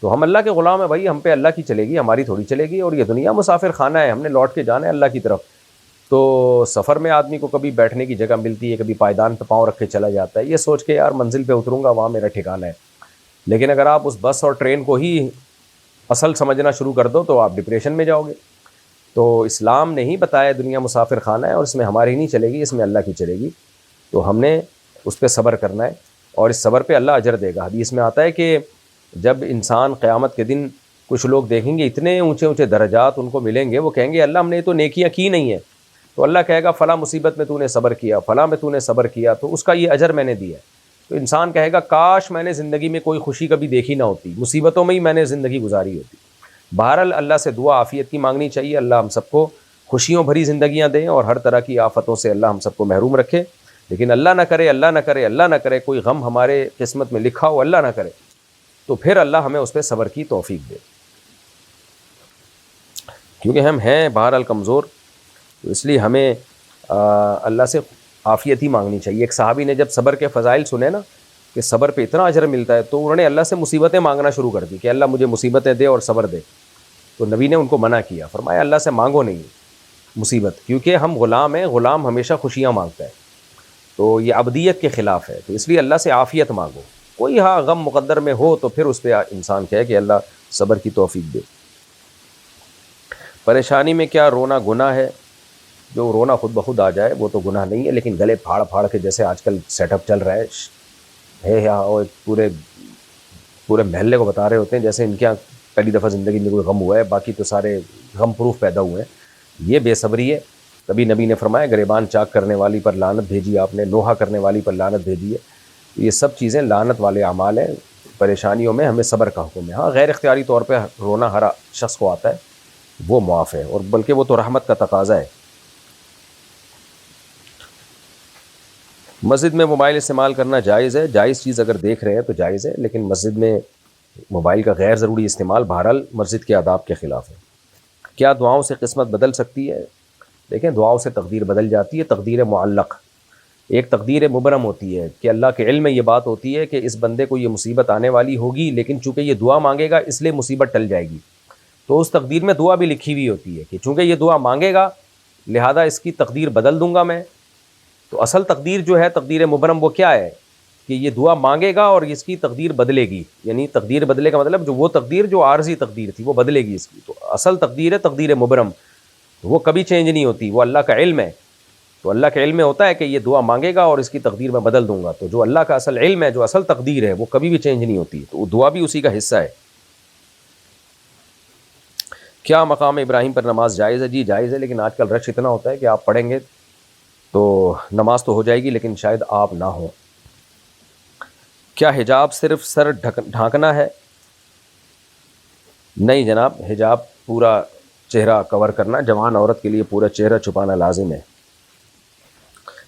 تو ہم اللہ کے غلام ہیں بھائی، ہم پہ اللہ کی چلے گی، ہماری تھوڑی چلے گی، اور یہ دنیا مسافر خانہ ہے، ہم نے لوٹ کے جانا ہے اللہ کی طرف۔ تو سفر میں آدمی کو کبھی بیٹھنے کی جگہ ملتی ہے، کبھی پائیدان پہ پاؤں رکھ کے چلا جاتا ہے، یہ سوچ کے یار منزل پہ اتروں گا وہاں میرا ٹھکانہ ہے۔ لیکن اگر آپ اس بس اور ٹرین کو ہی اصل سمجھنا شروع کر دو تو آپ ڈپریشن میں جاؤ گے۔ تو اسلام نے ہی بتایا دنیا مسافر خانہ ہے، اور اس میں ہماری نہیں چلے گی، اس میں اللہ کی چلے گی، تو ہم نے اس پہ صبر کرنا ہے، اور اس صبر پہ اللہ اجر دے گا۔ حدیث میں آتا ہے کہ جب انسان قیامت کے دن کچھ لوگ دیکھیں گے اتنے اونچے اونچے درجات ان کو ملیں گے، وہ کہیں گے اللہ ہم نے تو نیکیاں کی نہیں ہیں، تو اللہ کہے گا فلاں مصیبت میں تو نے صبر کیا، فلاں میں تو نے صبر کیا، تو اس کا یہ اجر میں نے دیا ہے۔ تو انسان کہے گا کاش میں نے زندگی میں کوئی خوشی کبھی دیکھی نہ ہوتی، مصیبتوں میں ہی میں نے زندگی گزاری ہوتی۔ بہرحال اللہ سے دعا عافیت کی مانگنی چاہیے، اللہ ہم سب کو خوشیوں بھری زندگیاں دیں اور ہر طرح کی آفتوں سے اللہ ہم سب کو محروم رکھے۔ لیکن اللہ نہ کرے، اللہ نہ کرے، اللہ نہ کرے کوئی غم ہمارے قسمت میں لکھا ہو، اللہ نہ کرے، تو پھر اللہ ہمیں اس پہ صبر کی توفیق دے، کیونکہ ہم ہیں بہرحال کمزور، تو اس لیے ہمیں اللہ سے عافیت ہی مانگنی چاہیے۔ ایک صحابی نے جب صبر کے فضائل سنے نا کہ صبر پہ اتنا اجر ملتا ہے، تو انہوں نے اللہ سے مصیبتیں مانگنا شروع کر دی کہ اللہ مجھے مصیبتیں دے اور صبر دے۔ تو نبی نے ان کو منع کیا، فرمایا اللہ سے مانگو نہیں مصیبت، کیونکہ ہم غلام ہیں، غلام ہمیشہ خوشیاں مانگتا ہے، تو یہ عبدیت کے خلاف ہے، تو اس لیے اللہ سے عافیت مانگو۔ کوئی ہاں غم مقدر میں ہو تو پھر اس پہ انسان کہے کہ اللہ صبر کی توفیق دے۔ پریشانی میں کیا رونا گناہ ہے؟ جو رونا خود بخود آ جائے وہ تو گناہ نہیں ہے، لیکن گلے پھاڑ پھاڑ کے جیسے آج کل سیٹ اپ چل رہا ہے یہاں، وہ پورے محلے کو بتا رہے ہوتے ہیں جیسے ان کے یہاں پہلی دفعہ زندگی میں کوئی غم ہوا ہے، باقی تو سارے غم پروف پیدا ہوئے ہیں، یہ بے صبری ہے۔ کبھی نبی نے فرمایا گریبان چاک کرنے والی پر لعنت بھیجی آپ نے، نوحہ کرنے والی پر لعنت بھیجی ہے، یہ سب چیزیں لعنت والے اعمال ہیں۔ پریشانیوں میں ہمیں صبر کا حکم ہے۔ ہاں غیر اختیاری طور پہ رونا ہر شخص کو آتا ہے، وہ معاف ہے، اور بلکہ وہ تو رحمت کا تقاضا ہے۔ مسجد میں موبائل استعمال کرنا جائز ہے؟ جائز چیز اگر دیکھ رہے ہیں تو جائز ہے، لیکن مسجد میں موبائل کا غیر ضروری استعمال بہرحال مسجد کے آداب کے خلاف ہے۔ کیا دعاؤں سے قسمت بدل سکتی ہے؟ دیکھیں دعاؤں سے تقدیر بدل جاتی ہے، تقدیر معلق، ایک تقدیر مبرم ہوتی ہے کہ اللہ کے علم میں یہ بات ہوتی ہے کہ اس بندے کو یہ مصیبت آنے والی ہوگی، لیکن چونکہ یہ دعا مانگے گا اس لیے مصیبت ٹل جائے گی، تو اس تقدیر میں دعا بھی لکھی ہوئی ہوتی ہے کہ چونکہ یہ دعا مانگے گا لہذا اس کی تقدیر بدل دوں گا میں۔ تو اصل تقدیر جو ہے تقدیر مبرم وہ کیا ہے کہ یہ دعا مانگے گا اور اس کی تقدیر بدلے گی، یعنی تقدیر بدلے کا مطلب جو وہ تقدیر جو عارضی تقدیر تھی وہ بدلے گی اس کی، تو اصل تقدیر ہے تقدیر مبرم، وہ کبھی چینج نہیں ہوتی، وہ اللہ کا علم ہے، تو اللہ کے علم میں ہوتا ہے کہ یہ دعا مانگے گا اور اس کی تقدیر میں بدل دوں گا، تو جو اللہ کا اصل علم ہے، جو اصل تقدیر ہے وہ کبھی بھی چینج نہیں ہوتی، تو وہ دعا بھی اسی کا حصہ ہے۔ کیا مقام ابراہیم پر نماز جائز ہے؟ جی جائز ہے، لیکن آج کل رش اتنا ہوتا ہے کہ آپ پڑھیں گے تو نماز تو ہو جائے گی لیکن شاید آپ نہ ہوں۔ کیا حجاب صرف سر ڈھانکنا ہے؟ نہیں جناب، حجاب پورا چہرہ کور کرنا، جوان عورت کے لیے پورا چہرہ چھپانا لازم ہے۔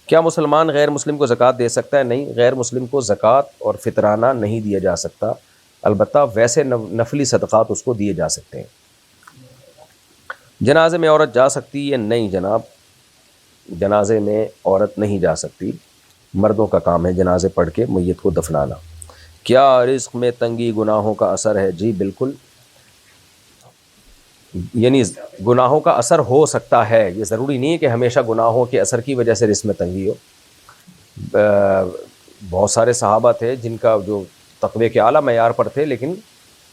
کیا مسلمان غیر مسلم کو زکوٰۃ دے سکتا ہے؟ نہیں، غیر مسلم کو زکوٰۃ اور فطرانہ نہیں دیا جا سکتا، البتہ ویسے نفلی صدقات اس کو دیے جا سکتے ہیں۔ جنازے میں عورت جا سکتی ہے؟ نہیں جناب، جنازے میں عورت نہیں جا سکتی، مردوں کا کام ہے جنازے پڑھ کے میت کو دفنانا۔ کیا رزق میں تنگی گناہوں کا اثر ہے؟ جی بالکل، یعنی گناہوں کا اثر ہو سکتا ہے، یہ ضروری نہیں ہے کہ ہمیشہ گناہوں کے اثر کی وجہ سے رزق میں تنگی ہو۔ بہت سارے صحابہ تھے جن کا جو تقوی کے اعلیٰ معیار پر تھے لیکن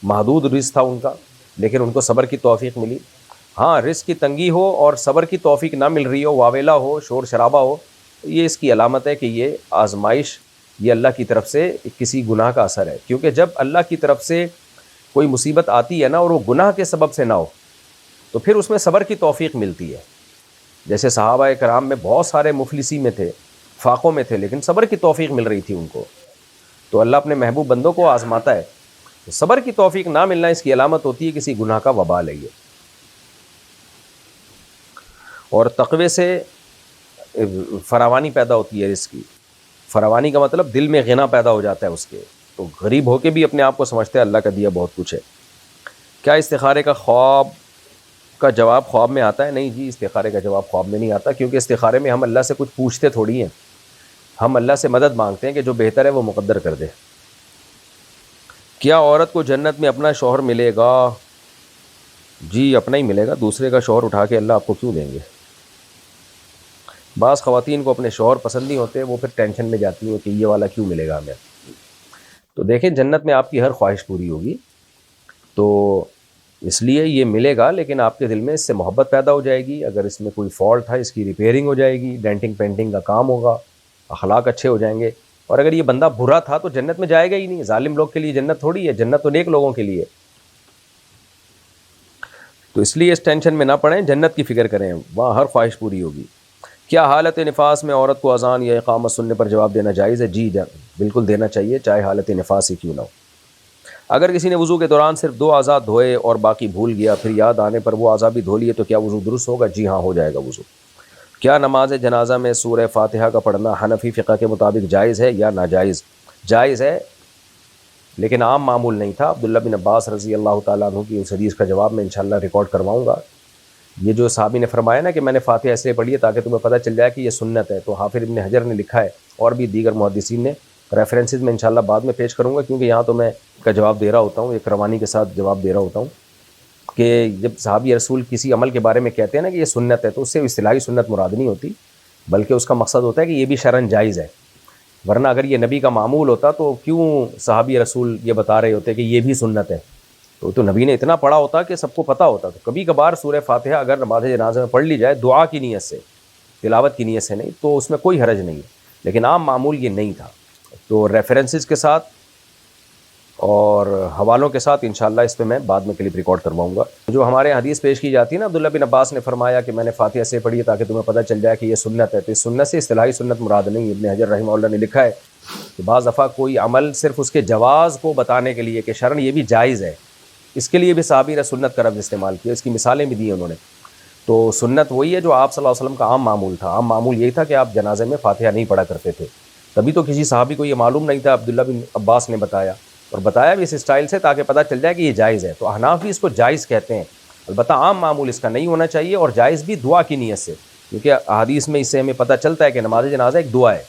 محدود رزق تھا ان کا، لیکن ان کو صبر کی توفیق ملی۔ ہاں رزق کی تنگی ہو اور صبر کی توفیق نہ مل رہی ہو، واویلا ہو، شور شرابہ ہو، یہ اس کی علامت ہے کہ یہ آزمائش یہ اللہ کی طرف سے کسی گناہ کا اثر ہے، کیونکہ جب اللہ کی طرف سے کوئی مصیبت آتی ہے نا اور وہ گناہ کے سبب سے نہ ہو تو پھر اس میں صبر کی توفیق ملتی ہے. جیسے صحابہ کرام میں بہت سارے مفلسی میں تھے، فاقوں میں تھے، لیکن صبر کی توفیق مل رہی تھی ان کو. تو اللہ اپنے محبوب بندوں کو آزماتا ہے. تو صبر کی توفیق نہ ملنا اس کی علامت ہوتی ہے کسی گناہ کا وبال ہے یہ. اور تقوی سے فراوانی پیدا ہوتی ہے رزق کی. فراوانی کا مطلب دل میں غنا پیدا ہو جاتا ہے اس کے. تو غریب ہو کے بھی اپنے آپ کو سمجھتے ہیں اللہ کا دیا بہت کچھ ہے. کیا استخارے کا خواب کا جواب خواب میں آتا ہے؟ نہیں جی، استخارے کا جواب خواب میں نہیں آتا، کیونکہ استخارے میں ہم اللہ سے کچھ پوچھتے تھوڑی ہیں، ہم اللہ سے مدد مانگتے ہیں کہ جو بہتر ہے وہ مقدر کر دے. کیا عورت کو جنت میں اپنا شوہر ملے گا؟ جی اپنا ہی ملے گا، دوسرے کا شوہر اٹھا کے اللہ آپ کو کیوں دیں گے؟ بعض خواتین کو اپنے شوہر پسند نہیں ہوتے، وہ پھر ٹینشن میں جاتی ہیں کہ یہ والا کیوں ملے گا ہمیں. تو دیکھیں جنت میں آپ کی ہر خواہش پوری ہوگی، تو اس لیے یہ ملے گا، لیکن آپ کے دل میں اس سے محبت پیدا ہو جائے گی. اگر اس میں کوئی فالٹ ہے اس کی ریپیئرنگ ہو جائے گی، ڈینٹنگ پینٹنگ کا کام ہوگا، اخلاق اچھے ہو جائیں گے. اور اگر یہ بندہ برا تھا تو جنت میں جائے گا ہی نہیں. ظالم لوگ کے لیے جنت تھوڑی ہے، جنت تو نیک لوگوں کے لیے. تو اس لیے اس ٹینشن میں نہ پڑیں، جنت کی فکر کریں، وہاں ہر خواہش پوری ہوگی. کیا حالت نفاس میں عورت کو اذان یا اقامت سننے پر جواب دینا جائز ہے؟ جی بالکل دینا چاہیے، چاہے حالت نفاس ہی کیوں نہ ہو. اگر کسی نے وضو کے دوران صرف 2 اعضاء دھوئے اور باقی بھول گیا، پھر یاد آنے پر وہ اعضاء بھی دھو لیے، تو کیا وضو درست ہوگا؟ جی ہاں، ہو جائے گا وضو. کیا نماز جنازہ میں سورہ فاتحہ کا پڑھنا حنفی فقہ کے مطابق جائز ہے یا ناجائز؟ جائز ہے، لیکن عام معمول نہیں تھا. عبداللہ بن عباس رضی اللہ تعالیٰ عنہ کی اس حدیث کا جواب میں انشاءاللہ ریکارڈ کرواؤں گا. یہ جو صحابی نے فرمایا نا کہ میں نے فاتحہ اس لیے پڑھی ہے تاکہ تمہیں پتہ چل جائے کہ یہ سنت ہے، تو حافظ ابن حجر نے لکھا ہے اور بھی دیگر محدثین نے. ریفرنسز میں انشاءاللہ بعد میں پیش کروں گا، کیونکہ یہاں تو میں کا جواب دے رہا ہوتا ہوں، ایک روانی کے ساتھ جواب دے رہا ہوتا ہوں کہ جب صحابی رسول کسی عمل کے بارے میں کہتے ہیں نا کہ یہ سنت ہے، تو اس سے اصطلاحی سنت مراد نہیں ہوتی، بلکہ اس کا مقصد ہوتا ہے کہ یہ بھی شرعاً جائز ہے. ورنہ اگر یہ نبی کا معمول ہوتا تو کیوں صحابی رسول یہ بتا رہے ہوتے کہ یہ بھی سنت ہے؟ تو نبی نے اتنا پڑھا ہوتا کہ سب کو پتہ ہوتا. تو کبھی کبھار سورہ فاتحہ اگر نماز جنازہ میں پڑھ لی جائے دعا کی نیت سے، تلاوت کی نیت سے نہیں، تو اس میں کوئی حرج نہیں ہے، لیکن عام معمول یہ نہیں تھا. تو ریفرنسز کے ساتھ اور حوالوں کے ساتھ انشاءاللہ اس پہ میں بعد میں کلپ ریکارڈ کرواؤں گا. جو ہمارے حدیث پیش کی جاتی ہے نا، عبداللہ بن عباس نے فرمایا کہ میں نے فاتحہ سے پڑھی تاکہ تمہیں پتہ چل جائے کہ یہ سنت ہے، تو اس سنت سے اصطلاحی سنت مراد نہیں. ابن حجر رحمہ اللہ نے لکھا ہے کہ بعض دفعہ کوئی عمل صرف اس کے جواز کو بتانے کے لیے کہ شرعاً یہ بھی جائز ہے، اس کے لیے بھی صحابی نے سنت کا لفظ استعمال کیا، اس کی مثالیں بھی دی انہوں نے. تو سنت وہی ہے جو آپ صلی اللہ علیہ وسلم کا عام معمول تھا. عام معمول یہی تھا کہ آپ جنازے میں فاتحہ نہیں پڑھا کرتے تھے. تبھی تو کسی صحابی کو یہ معلوم نہیں تھا، عبداللہ بن عباس نے بتایا، اور بتایا بھی اس اسٹائل سے تاکہ پتہ چل جائے کہ یہ جائز ہے. تو احناف بھی اس کو جائز کہتے ہیں، البتہ عام معمول اس کا نہیں ہونا چاہیے، اور جائز بھی دعا کی نیت سے، کیونکہ احادیث میں اس سے ہمیں پتہ چلتا ہے کہ نماز جنازہ ایک دعا ہے.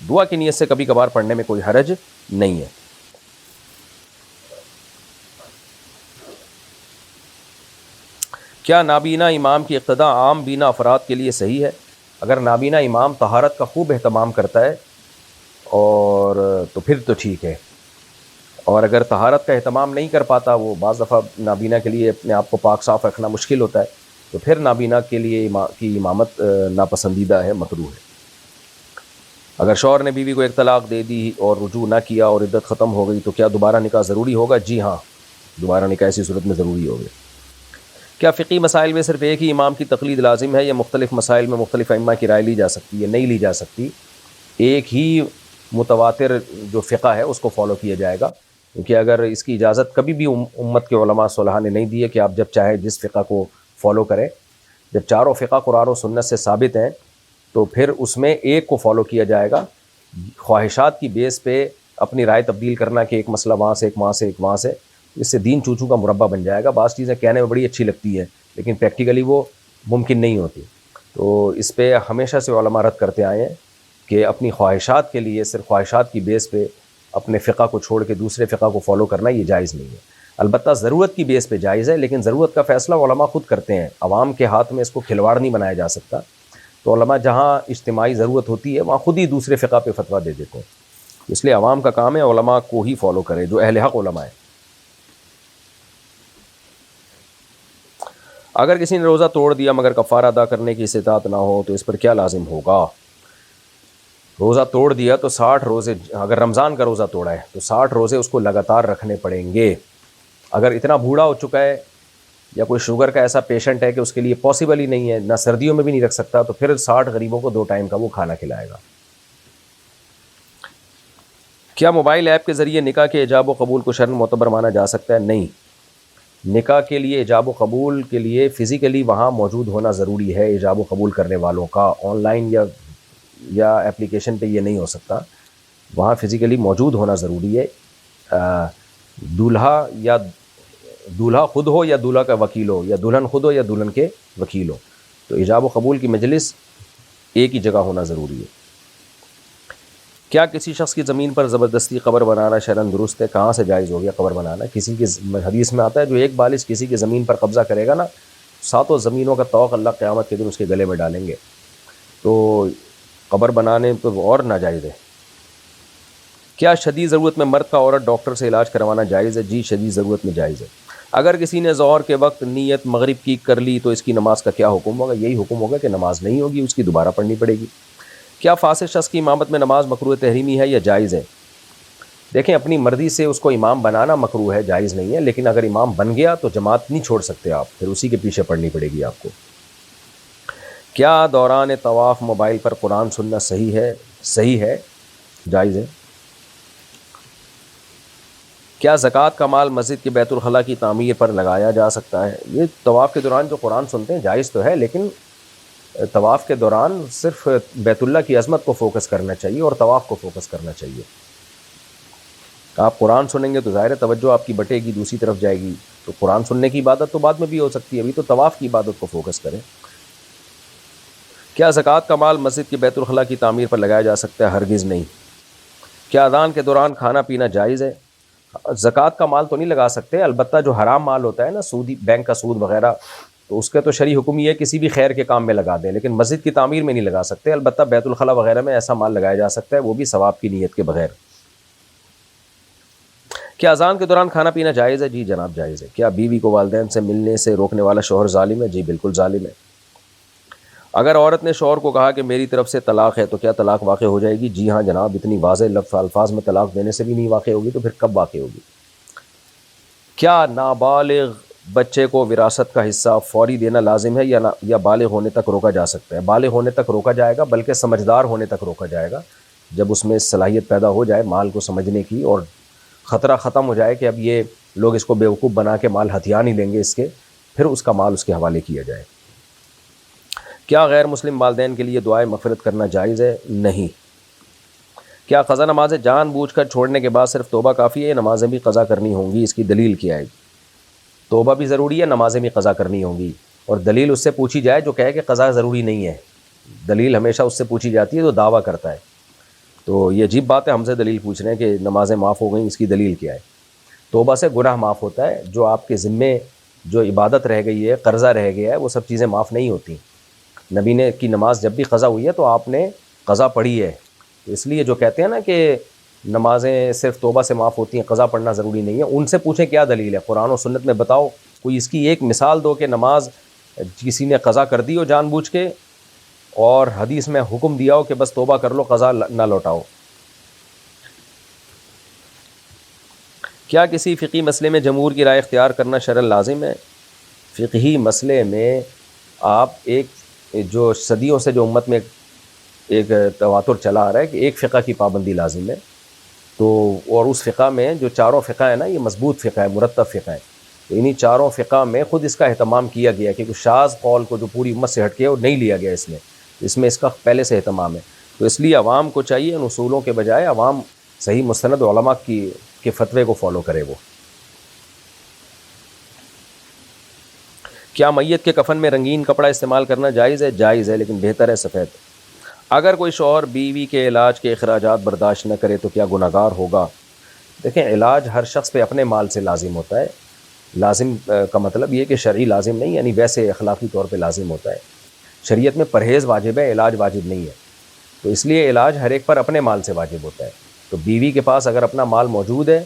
دعا کی نیت سے کبھی کبھار پڑھنے میں کوئی حرج نہیں ہے. کیا نابینا امام کی اقتداء عام بینا افراد کے لیے صحیح ہے؟ اگر نابینا امام طہارت کا خوب اہتمام کرتا ہے اور تو پھر تو ٹھیک ہے، اور اگر طہارت کا اہتمام نہیں کر پاتا، وہ بعض دفعہ نابینا کے لیے اپنے آپ کو پاک صاف رکھنا مشکل ہوتا ہے، تو پھر نابینا کے لیے کی امامت ناپسندیدہ ہے، مکروہ ہے. اگر شوہر نے بیوی کو ایک طلاق دے دی اور رجوع نہ کیا اور عدت ختم ہو گئی، تو کیا دوبارہ نکاح ضروری ہوگا؟ جی ہاں، دوبارہ نکاح ایسی صورت میں ضروری ہوگا. کیا فقہی مسائل میں صرف ایک ہی امام کی تقلید لازم ہے یا مختلف مسائل میں مختلف ائمہ کی رائے لی جا سکتی ہے؟ نہیں لی جا سکتی. ایک ہی متواتر جو فقہ ہے اس کو فالو کیا جائے گا، کیونکہ اگر اس کی اجازت کبھی بھی امت کے علماء صلحاء نے نہیں دی ہے کہ آپ جب چاہیں جس فقہ کو فالو کریں. جب چاروں فقہ قرآن و سنت سے ثابت ہیں تو پھر اس میں ایک کو فالو کیا جائے گا. خواہشات کی بیس پہ اپنی رائے تبدیل کرنا کہ ایک مسئلہ وہاں سے، ایک وہاں سے، ایک وہاں سے، اس سے دین چوچو کا مربع بن جائے گا. بعض چیزیں کہنے میں بڑی اچھی لگتی ہے لیکن پریکٹیکلی وہ ممکن نہیں ہوتی. تو اس پہ ہمیشہ سے علماء رد کرتے آئے ہیں کہ اپنی خواہشات کے لیے صرف خواہشات کی بیس پہ اپنے فقہ کو چھوڑ کے دوسرے فقہ کو فالو کرنا یہ جائز نہیں ہے. البتہ ضرورت کی بیس پہ جائز ہے، لیکن ضرورت کا فیصلہ علماء خود کرتے ہیں، عوام کے ہاتھ میں اس کو کھلواڑ نہیں بنایا جا سکتا. تو علماء جہاں اجتماعی ضرورت ہوتی ہے وہاں خود ہی دوسرے فقہ پہ فتویٰ دے دیتے ہیں. اس لیے عوام کا کام ہے علماء کو ہی فالو کرے جو اہل حق علماء ہیں. اگر کسی نے روزہ توڑ دیا مگر کفارہ ادا کرنے کی استطاعت نہ ہو تو اس پر کیا لازم ہوگا؟ روزہ توڑ دیا تو 60 روزے، اگر رمضان کا روزہ توڑا ہے تو 60 روزے اس کو لگاتار رکھنے پڑیں گے۔ اگر اتنا بوڑھا ہو چکا ہے یا کوئی شوگر کا ایسا پیشنٹ ہے کہ اس کے لیے پاسبل ہی نہیں ہے، نہ سردیوں میں بھی نہیں رکھ سکتا، تو پھر 60 غریبوں کو 2 ٹائم کا وہ کھانا کھلائے گا۔ کیا موبائل ایپ کے ذریعے نکاح کے ایجاب و قبول کو شرعاً معتبر مانا جا سکتا ہے؟ نہیں، نکاح کے لیے ایجاب و قبول کے لیے فزیکلی وہاں موجود ہونا ضروری ہے۔ ایجاب و قبول کرنے والوں کا آن لائن یا اپلیکیشن پہ یہ نہیں ہو سکتا، وہاں فزیکلی موجود ہونا ضروری ہے۔ دولہا خود ہو یا دولہا کا وکیل ہو، یا دلہن خود ہو یا دلہن کے وکیل ہو، تو ایجاب و قبول کی مجلس ایک ہی جگہ ہونا ضروری ہے۔ کیا کسی شخص کی زمین پر زبردستی قبر بنانا شرعاً درست ہے؟ کہاں سے جائز ہو گیا قبر بنانا؟ کسی کی حدیث میں آتا ہے جو ایک بالش کسی کی زمین پر قبضہ کرے گا نا، 7 زمینوں کا طوق اللہ قیامت کے دن اس کے گلے میں ڈالیں گے۔ تو قبر بنانے تو اور ناجائز ہے۔ کیا شدید ضرورت میں مرد کا عورت ڈاکٹر سے علاج کروانا جائز ہے؟ جی، شدید ضرورت میں جائز ہے۔ اگر کسی نے ظہر کے وقت نیت مغرب کی کر لی تو اس کی نماز کا کیا حکم ہوگا؟ یہی حکم ہوگا کہ نماز نہیں ہوگی، اس کی دوبارہ پڑھنی پڑے گی۔ کیا فاسق شخص کی امامت میں نماز مکروہ تحریمی ہے یا جائز ہے؟ دیکھیں، اپنی مرضی سے اس کو امام بنانا مکروہ ہے، جائز نہیں ہے، لیکن اگر امام بن گیا تو جماعت نہیں چھوڑ سکتے آپ، پھر اسی کے پیچھے پڑھنی پڑے گی آپ کو۔ کیا دوران طواف موبائل پر قرآن سننا صحیح ہے؟ صحیح ہے، جائز ہے۔ کیا زکوٰۃ کا مال مسجد کے بیت الخلاء کی تعمیر پر لگایا جا سکتا ہے؟ یہ طواف کے دوران جو قرآن سنتے ہیں جائز تو ہے، لیکن طواف کے دوران صرف بیت اللہ کی عظمت کو فوکس کرنا چاہیے اور طواف کو فوکس کرنا چاہیے۔ آپ قرآن سنیں گے تو ظاہر ہے توجہ آپ کی بٹے گی، دوسری طرف جائے گی، تو قرآن سننے کی عبادت تو بعد میں بھی ہو سکتی ہے، ابھی تو طواف کی عبادت کو فوکس کریں۔ کیا زکوٰۃ کا مال مسجد کے بیت الخلاء کی تعمیر پر لگایا جا سکتا ہے؟ ہرگز نہیں۔ کیا اذان کے دوران کھانا پینا جائز ہے؟ زکوٰۃ کا مال تو نہیں لگا سکتے، البتہ جو حرام مال ہوتا ہے نا، سودی بینک کا سود وغیرہ، تو اس کا تو شرعی حکم یہ ہے کسی بھی خیر کے کام میں لگا دیں، لیکن مسجد کی تعمیر میں نہیں لگا سکتے۔ البتہ بیت الخلاء وغیرہ میں ایسا مال لگایا جا سکتا ہے، وہ بھی ثواب کی نیت کے بغیر۔ کیا اذان کے دوران کھانا پینا جائز ہے؟ جی جناب، جائز ہے۔ کیا بیوی کو والدین سے ملنے سے روکنے والا شوہر ظالم ہے؟ جی بالکل ظالم ہے۔ اگر عورت نے شوہر کو کہا کہ میری طرف سے طلاق ہے تو کیا طلاق واقع ہو جائے گی؟ جی ہاں جناب، اتنی واضح الفاظ میں طلاق دینے سے بھی نہیں واقع ہوگی تو پھر کب واقع ہوگی؟ کیا نابالغ بچے کو وراثت کا حصہ فوری دینا لازم ہے یا بالغ ہونے تک روکا جا سکتا ہے؟ بالغ ہونے تک روکا جائے گا، بلکہ سمجھدار ہونے تک روکا جائے گا۔ جب اس میں صلاحیت پیدا ہو جائے مال کو سمجھنے کی اور خطرہ ختم ہو جائے کہ اب یہ لوگ اس کو بیوقوف بنا کے مال ہتھیار نہیں لیں گے اس کے، پھر اس کا مال اس کے حوالے کیا جائے۔ کیا غیر مسلم والدین کے لیے دعائے مغفرت کرنا جائز ہے؟ نہیں۔ کیا قضا نمازیں جان بوجھ کر چھوڑنے کے بعد صرف توبہ کافی ہے؟ نمازیں بھی قضا کرنی ہوں گی، اس کی دلیل کیا ہے؟ توبہ بھی ضروری ہے، نمازیں بھی قضا کرنی ہوں گی، اور دلیل اس سے پوچھی جائے جو کہے کہ قضا ضروری نہیں ہے۔ دلیل ہمیشہ اس سے پوچھی جاتی ہے جو دعویٰ کرتا ہے۔ تو یہ عجیب بات ہے، ہم سے دلیل پوچھ رہے ہیں کہ نمازیں معاف ہو گئیں، اس کی دلیل کیا ہے؟ توبہ سے گناہ معاف ہوتا ہے، جو آپ کے ذمے جو عبادت رہ گئی ہے، قرضہ رہ گیا ہے، وہ سب چیزیں معاف نہیں ہوتی۔ نبی نے کی نماز جب بھی قضا ہوئی ہے تو آپ نے قضا پڑھی ہے، اس لیے جو کہتے ہیں نا کہ نمازیں صرف توبہ سے معاف ہوتی ہیں، قضا پڑھنا ضروری نہیں ہے، ان سے پوچھیں کیا دلیل ہے، قرآن و سنت میں بتاؤ، کوئی اس کی ایک مثال دو کہ نماز کسی نے قضا کر دی ہو جان بوجھ کے اور حدیث میں حکم دیا ہو کہ بس توبہ کر لو، قضا نہ لوٹاؤ۔ کیا کسی فقہی مسئلے میں جمہور کی رائے اختیار کرنا شرعاً لازم ہے؟ فقہی مسئلے میں آپ جو صدیوں سے جو امت میں ایک تواتر چلا آ رہا ہے کہ ایک فقہ کی پابندی لازم ہے، تو اور اس فقہ میں جو چاروں فقہ ہیں نا، یہ مضبوط فقہ ہے، مرتب فقہ ہے، تو انہی چاروں فقہ میں خود اس کا اہتمام کیا گیا کہ کچھ شاذ قول کو جو پوری امت سے ہٹ کے وہ نہیں لیا گیا، اس میں اس کا پہلے سے اہتمام ہے۔ تو اس لیے عوام کو چاہیے ان اصولوں کے بجائے عوام صحیح مستند علماء کے فتوے کو فالو کرے۔ وہ کیا میت کے کفن میں رنگین کپڑا استعمال کرنا جائز ہے؟ جائز ہے، لیکن بہتر ہے سفید۔ اگر کوئی شوہر بیوی کے علاج کے اخراجات برداشت نہ کرے تو کیا گناہگار ہوگا؟ دیکھیں، علاج ہر شخص پہ اپنے مال سے لازم ہوتا ہے۔ لازم کا مطلب یہ کہ شرعی لازم نہیں، یعنی ویسے اخلاقی طور پہ لازم ہوتا ہے۔ شریعت میں پرہیز واجب ہے، علاج واجب نہیں ہے، تو اس لیے علاج ہر ایک پر اپنے مال سے واجب ہوتا ہے۔ تو بیوی کے پاس اگر اپنا مال موجود ہے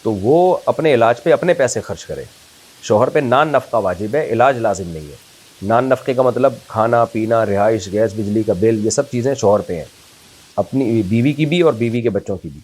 تو وہ اپنے علاج پہ اپنے پیسے خرچ کرے۔ شوہر پہ نان نفقہ واجب ہے، علاج لازم نہیں ہے۔ نان نفقے کا مطلب کھانا پینا، رہائش، گیس، بجلی کا بل، یہ سب چیزیں شوہر پہ ہیں۔ اپنی بیوی کی بھی اور بیوی کے بچوں کی بھی.